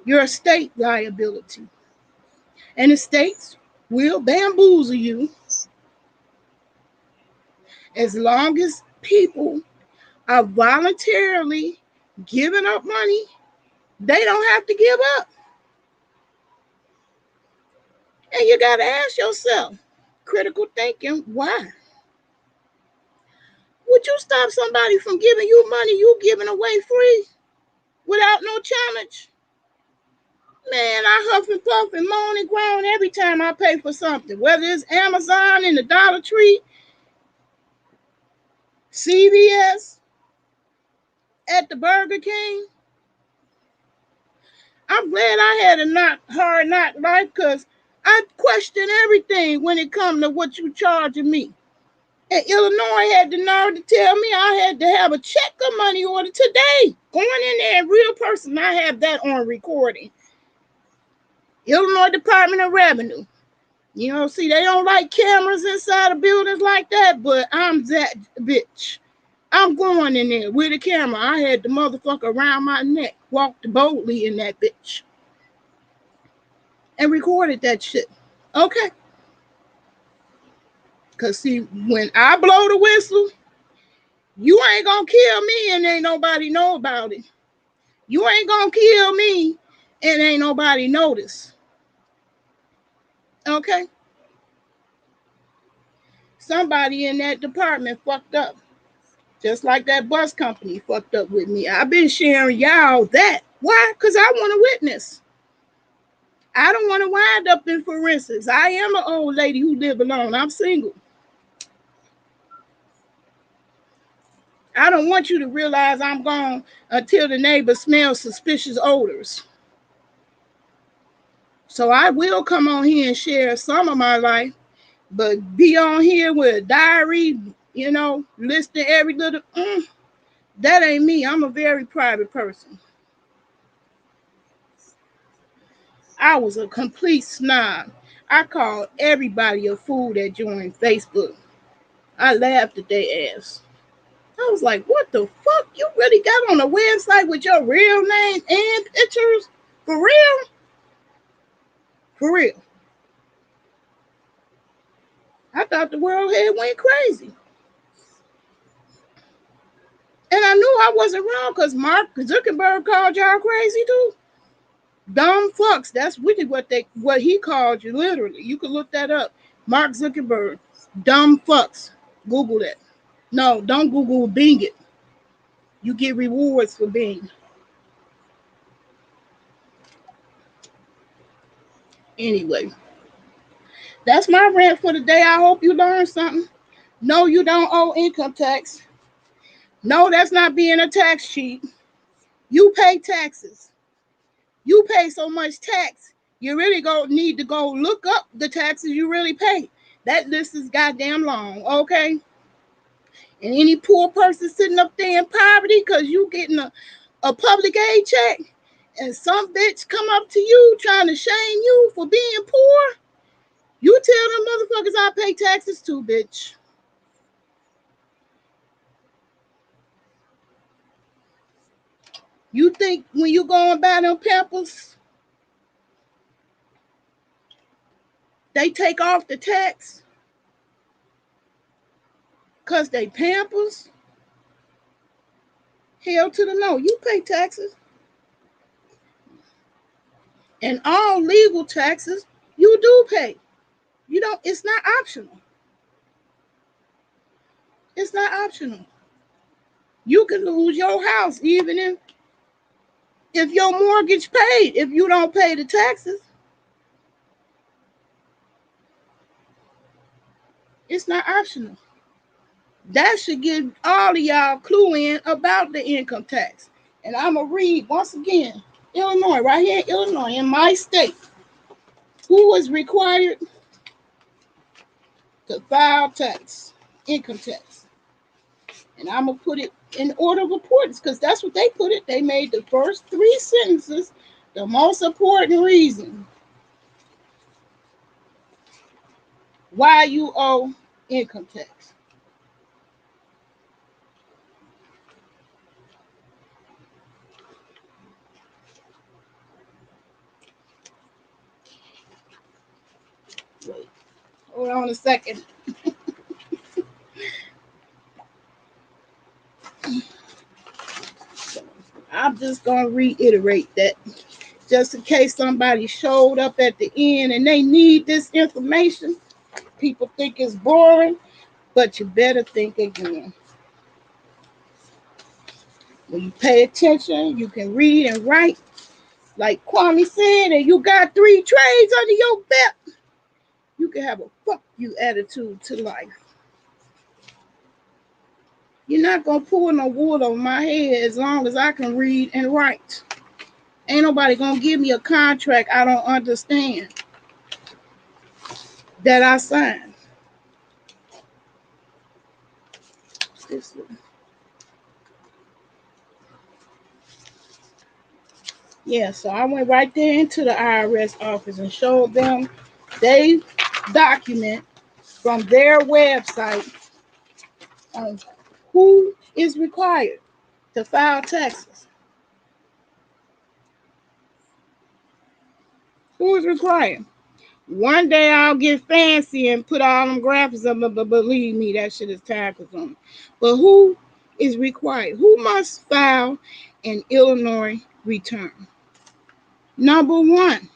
your state liability. And the states will bamboozle you as long as people are voluntarily giving up money. They don't have to give up. And you got to ask yourself, critical thinking, why? Would you stop somebody from giving you money you giving away free without no challenge? Man, I huff and puff and moan and groan every time I pay for something, whether it's Amazon and the Dollar Tree, CVS, at the Burger King. I'm glad I had a hard knock life because I question everything when it comes to what you charging me. And Illinois had the nerve to tell me I had to have a check of money order today. Going in there in real person, I have that on recording. Illinois Department of Revenue. You know, see, they don't like cameras inside of buildings like that, but I'm that bitch. I'm going in there with a camera. I had the motherfucker around my neck, walked boldly in that bitch, and recorded that shit. Okay. Because, see, when I blow the whistle, you ain't going to kill me and ain't nobody know about it. You ain't going to kill me and ain't nobody notice. Okay? Somebody in that department fucked up. Just like that bus company fucked up with me. I've been sharing y'all that. Why? Because I want to witness. I don't want to wind up in forensics. I am an old lady who live alone. I'm single. I don't want you to realize I'm gone until the neighbor smells suspicious odors. So I will come on here and share some of my life, but be on here with a diary, you know, listing every little, that ain't me. I'm a very private person. I was a complete snob. I called everybody a fool that joined Facebook. I laughed at their ass. I was like, what the fuck? You really got on a website with your real name and pictures? For real? For real. I thought the world had went crazy. And I knew I wasn't wrong because Mark Zuckerberg called y'all crazy too. Dumb fucks. That's really what he called you, literally. You can look that up. Mark Zuckerberg. Dumb fucks. Google that. No, don't Google Bing it. You get rewards for Bing. Anyway, that's my rant for the day. I hope you learned something. No, you don't owe income tax. No, that's not being a tax cheat. You pay taxes. You pay so much tax, you really need to go look up the taxes you really pay. That list is goddamn long, okay? And any poor person sitting up there in poverty because you getting a public aid check and some bitch come up to you trying to shame you for being poor, you tell them motherfuckers I pay taxes too, bitch. You think when you go and buy them Pampers, they take off the tax because they Pampers? Hell to the no. You pay taxes. And all legal taxes you do pay. You don't, it's not optional. It's not optional. You can lose your house even if your mortgage paid, if you don't pay the taxes. It's not optional. That should give all of y'all clue in about the income tax. And I'm going to read once again. Illinois, right here in Illinois, in my state, who was required to file tax, income tax. And I'm going to put it in order of importance because that's what they put it. They made the first three sentences The most important reason why you owe income tax. Wait, hold on a second. I'm just going to reiterate that just in case somebody showed up at the end and they need this information. People think it's boring, but you better think again. When you pay attention, you can read and write. Like Kwame said, and you got 3 trades under your belt, you can have a fuck you attitude to life. You're not going to pull no wool over my head as long as I can read and write. Ain't nobody going to give me a contract I don't understand that I signed. Yeah, so I went right there into the IRS office and showed them they document from their website on who is required to file taxes. Who is required? One day I'll get fancy and put all them graphics up, but believe me, that shit is taxes on it. But who is required? Who must file an Illinois return? Number one,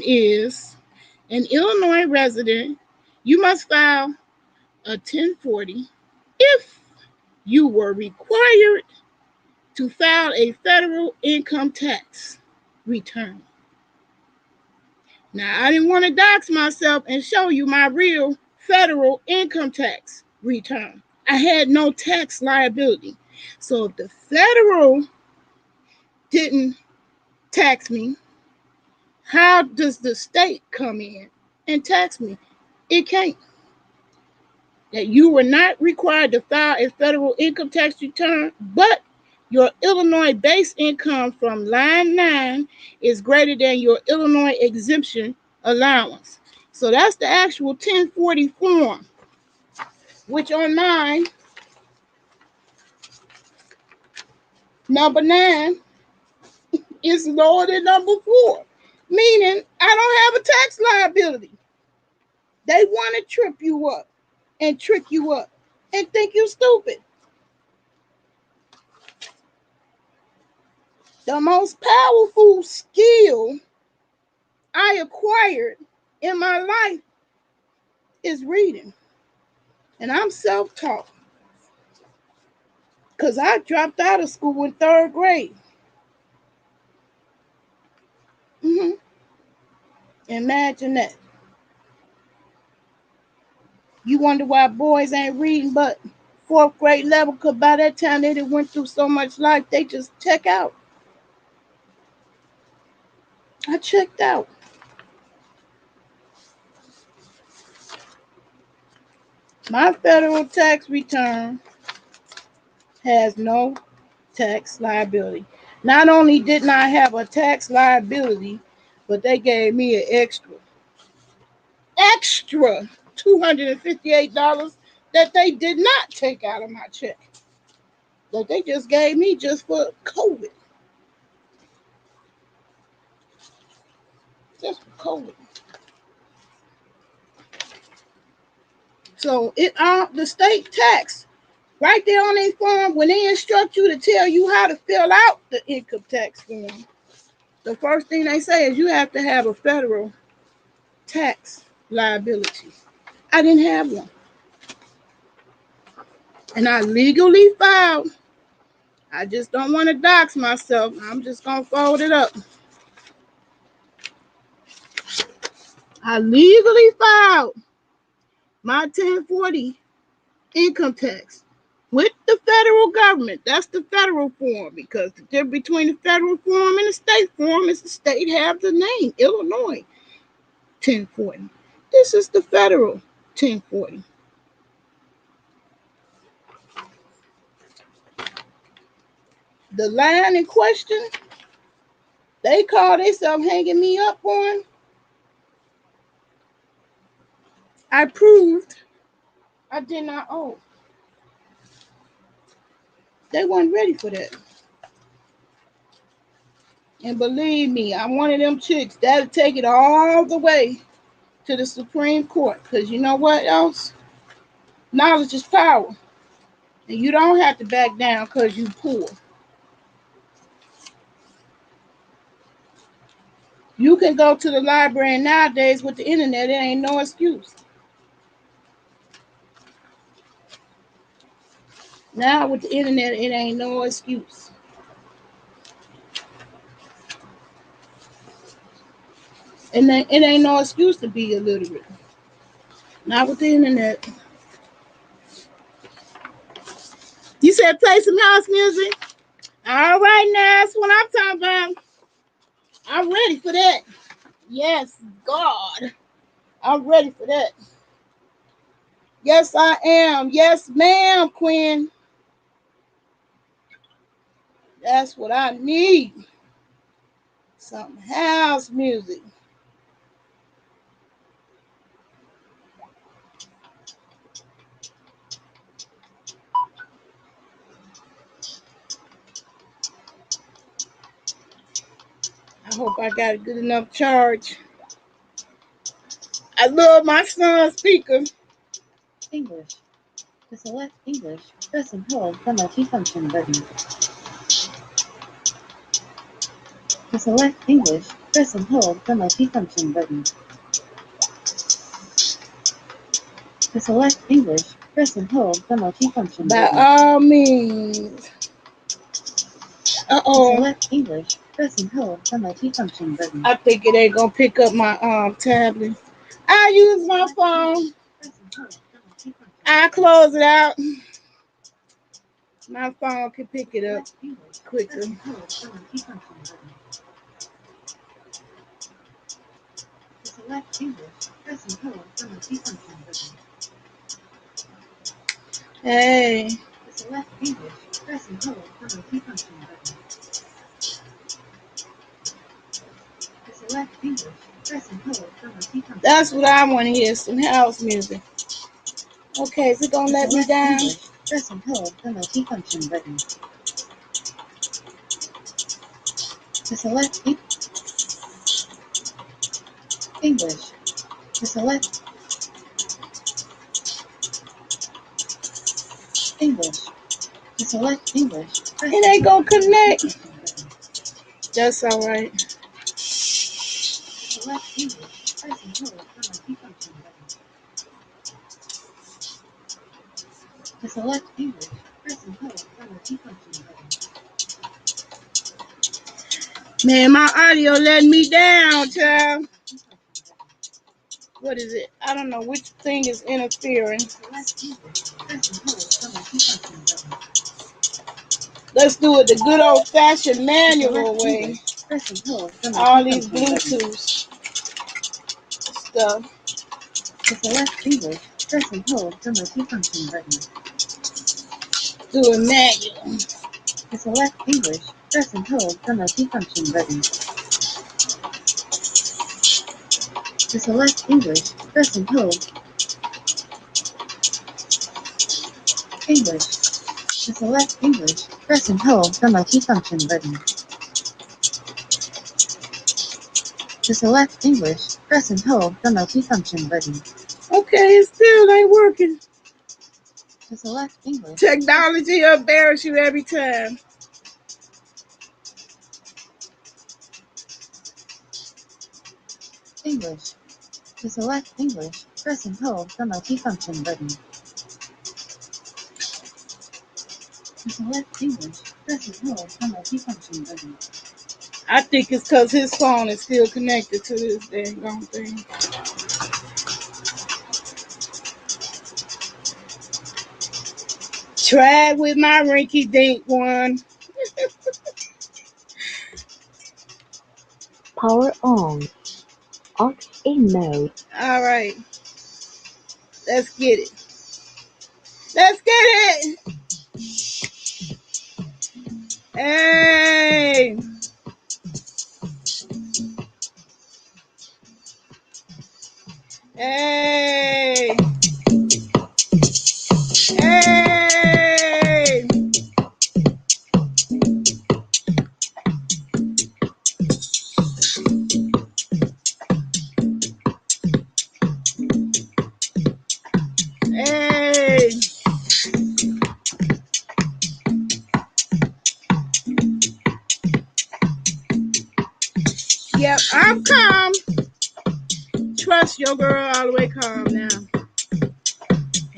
is an Illinois resident. You must file a 1040 if you were required to file a federal income tax return. Now, I didn't want to dox myself and show you my real federal income tax return. I had no tax liability. So if the federal didn't tax me, how does the state come in and tax me? It can't. That you were not required to file a federal income tax return, but your Illinois base income from line 9 is greater than your Illinois exemption allowance. So that's the actual 1040 form, which on mine, number 9 is lower than number 4, meaning I don't have a tax liability. They want to trip you up and trick you up and think you're stupid. The most powerful skill I acquired in my life is reading. And I'm self-taught. Because I dropped out of school in 3rd grade. Imagine that. You wonder why boys ain't reading but 4th grade level, because by that time they done went through so much life, they just check out. I checked out. My federal tax return has no tax liability. Not only didn't I have a tax liability, but they gave me an extra $258 that they did not take out of my check. That they just gave me just for COVID. Just for COVID. So the state tax, right there on their form, when they instruct you to tell you how to fill out the income tax form, the first thing they say is you have to have a federal tax liability. I didn't have one. And I legally filed. I just don't want to dox myself. I'm just going to fold it up. I legally filed my 1040 income tax with the federal government. That's the federal form, because the difference between the federal form and the state form is the state have the name Illinois 1040. This is the federal 1040. The line in question, they call themselves hanging me up on. I proved I did not owe. They weren't ready for that. And believe me, I'm one of them chicks that'll take it all the way to the Supreme Court. Because you know what else? Knowledge is power. And you don't have to back down because you poor. You can go to the library nowadays with the internet. It ain't no excuse. Now with the internet, it ain't no excuse. And it ain't no excuse to be illiterate. Not with the internet. You said play some house music? All right, now that's what I'm talking about. I'm ready for that. Yes, God. I'm ready for that. Yes, I am. Yes, ma'am, Quinn. That's what I need. Some house music. I hope I got a good enough charge. I love my son's speaker. English. To select English, press and hold the multifunction button. To select English, press and hold the multifunction button. To select English, press and hold the multifunction By button. all means. To select English, press and hold the multifunction button. I think it ain't gonna pick up my tablet. I use my phone. I close it out. My phone can pick it up quicker. Select English, press and hold the multifunction button. Hey. Select English, press and hold the multifunction button. Select English, press and hold the multifunction. That's what I want to hear, some house music. Okay, is it gonna let me down? English, press and hold the multifunction button. To select English, to select English, to select English. It ain't gonna connect. That's all right. Select English, press and hold the multifunction button. To select English, press and hold the multifunction button. Man, my audio letting me down, child. What is it? I don't know which thing is interfering. Let's do it the good old-fashioned manual way. All these Bluetooth stuff. To select English, press and hold the multifunction button. Do a manual. To select English, press and hold the multifunction button. To select English, press and hold English. To select English, press and hold the multifunction button. To select English, press and hold the multifunction button. Okay, it still ain't working. To select English. Technology will embarrass you every time. English. To select English, press and hold the multifunction button. To select English, press and hold the multifunction button. I think it's because his phone is still connected to this dang thing. Try it with my rinky dink one. Power on. Aux in mode. All right. Let's get it. Let's get it. Hey. Hey. Hey. Hey. Yep, I'm calm. Trust your girl all the way calm now.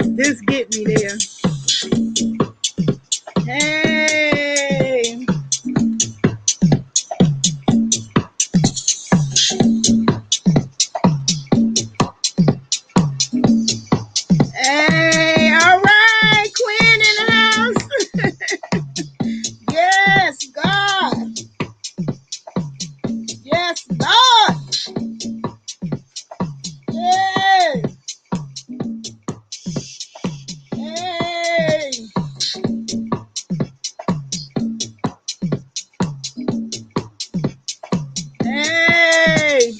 This get me there. Hey. Hey, all right, Queen in the house. Yes, God. Yes, God. Hey. Hey. Hey.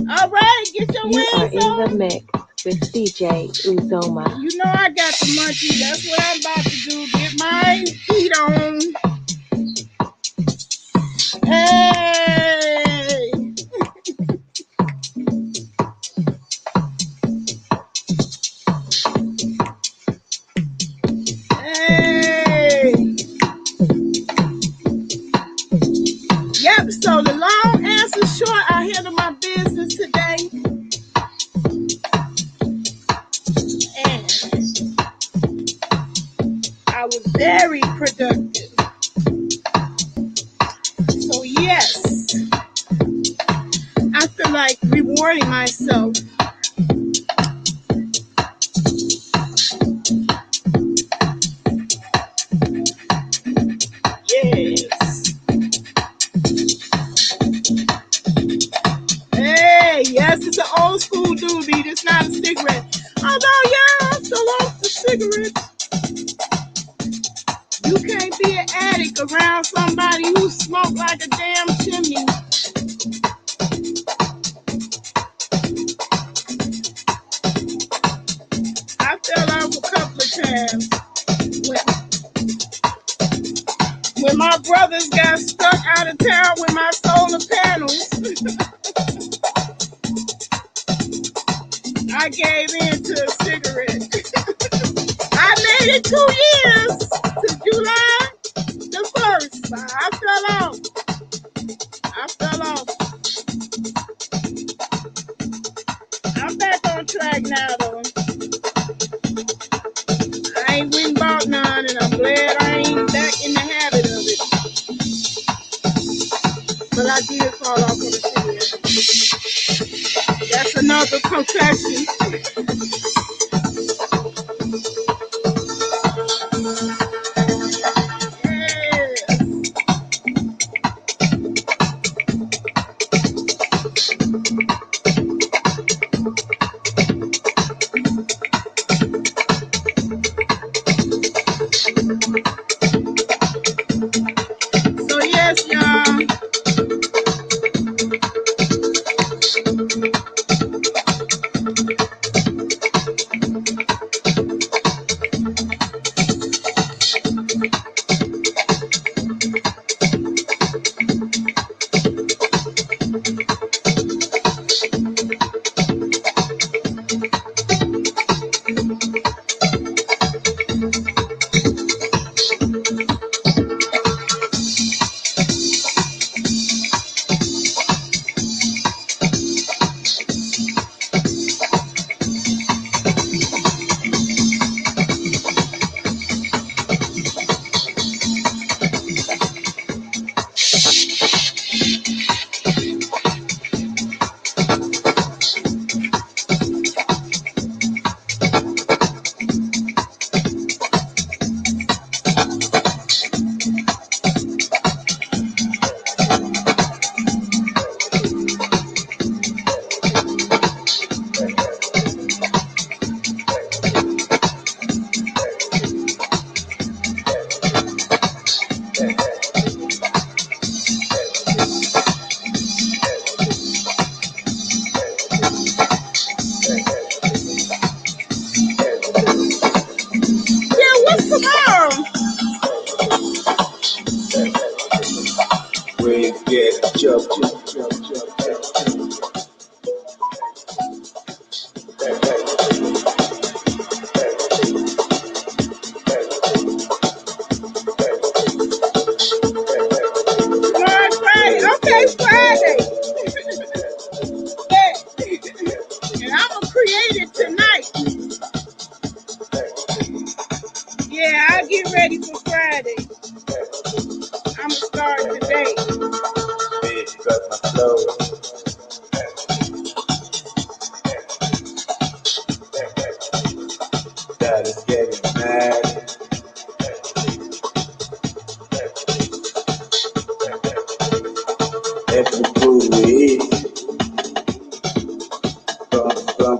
All right, get your You are wings in the on. mix with DJ Uzoma. You know I got the munchies. That's what I'm about to do. Get my feet on. Hey. Hey. Yep, so the long answer short, I handle my business today. And I was very productive. So yes, I feel like rewarding myself. Yes. Hey, yes, it's an old school doobie. It's not a cigarette. Although, yeah, I'm still off the cigarettes. You can't be an addict around somebody who smoked like a damn chimney. I fell off a couple of times when my brothers got stuck out of town with my solar panels. I gave in to a cigarette. I made it 2 years to July the 1st. I fell off. I fell off. I'm back on track now, though. I ain't went and bought none, and I'm glad I ain't back in the habit of it. But I did fall off of the cigarette. That's another confession. Yeah. So yes, y'all.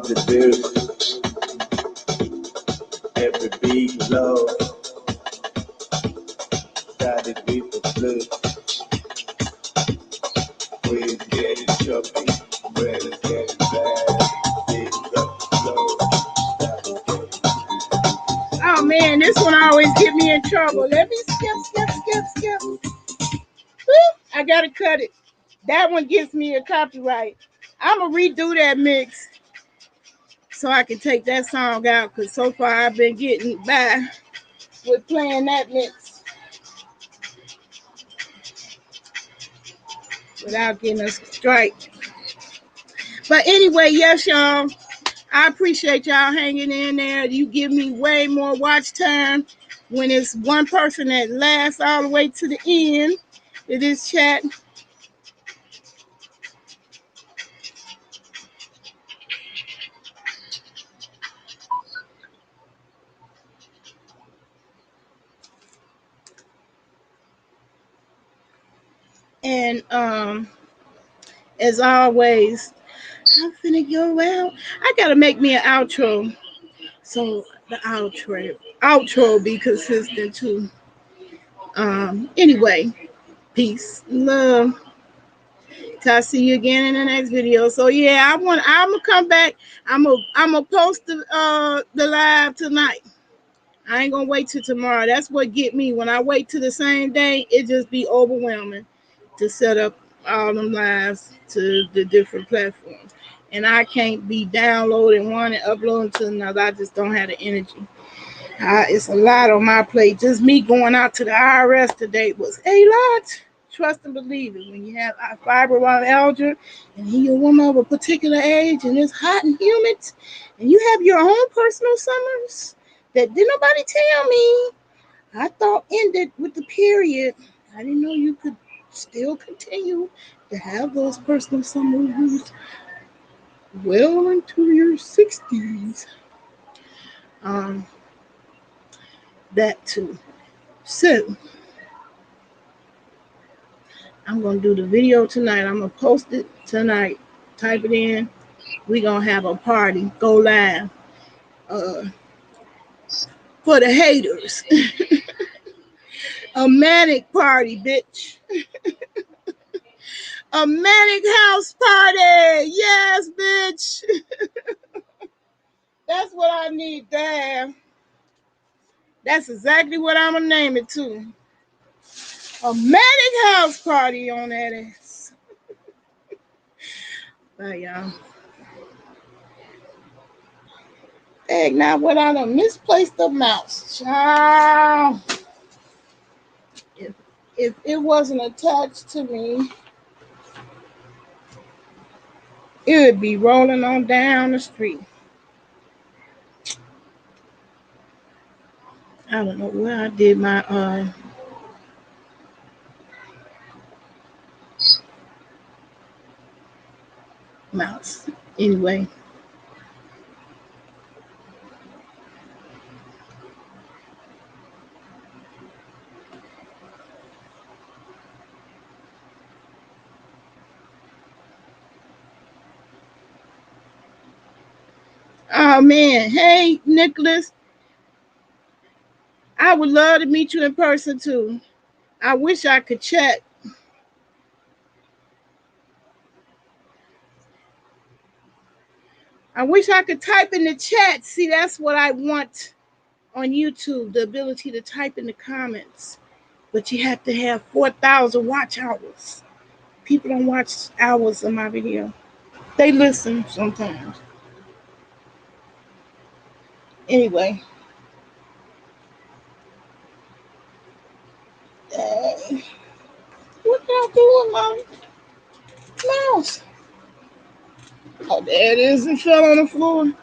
the beat, every beat low, started with the flute. We're getting choppy, we're getting bad, big up slow, started getting. Oh man, this one always get me in trouble. Let me skip. Woo, I gotta cut it. That one gives me a copyright. I'm gonna redo that mix so I can take that song out because so far I've been getting by with playing that mix without getting a strike. But anyway, yes, y'all. I appreciate y'all hanging in there. You give me way more watch time when it's one person that lasts all the way to the end of this chat. And as always, I'm finna go well. I gotta make me an outro. So the outro be consistent too. Anyway, peace, love. I'll see you again in the next video. So yeah, I'm gonna come back. I'm gonna post the live tonight. I ain't gonna wait till tomorrow. That's what get me. When I wait till the same day, it just be overwhelming to set up all them lives to the different platforms. And I can't be downloading one and uploading to another. I just don't have the energy. It's a lot on my plate. Just me going out to the IRS today was a lot. Trust and believe it. When you have fibromyalgia and you're a woman of a particular age and it's hot and humid and you have your own personal summers that did nobody tell me, I thought ended with the period. I didn't know you could still continue to have those personal summers well into your 60s. That too. So I'm gonna do the video tonight. I'm gonna post it tonight. Type it in. We gonna have a party. Go live. For the haters. A manic party, bitch. A manic house party. Yes, bitch. That's what I need to have. That's exactly what I'm gonna name it too. A manic house party on that ass. Bye, y'all. Hey, now what I done misplaced the mouse. Child. If it wasn't attached to me, it would be rolling on down the street. I don't know where I did my mouse. Anyway. Oh man. Hey, Nicholas. I would love to meet you in person too. I wish I could chat. I wish I could type in the chat. See, that's what I want on YouTube, the ability to type in the comments. But you have to have 4,000 watch hours. People don't watch hours of my video. They listen sometimes. Anyway. What did I do with my mouse? Oh, there it is. It fell on the floor.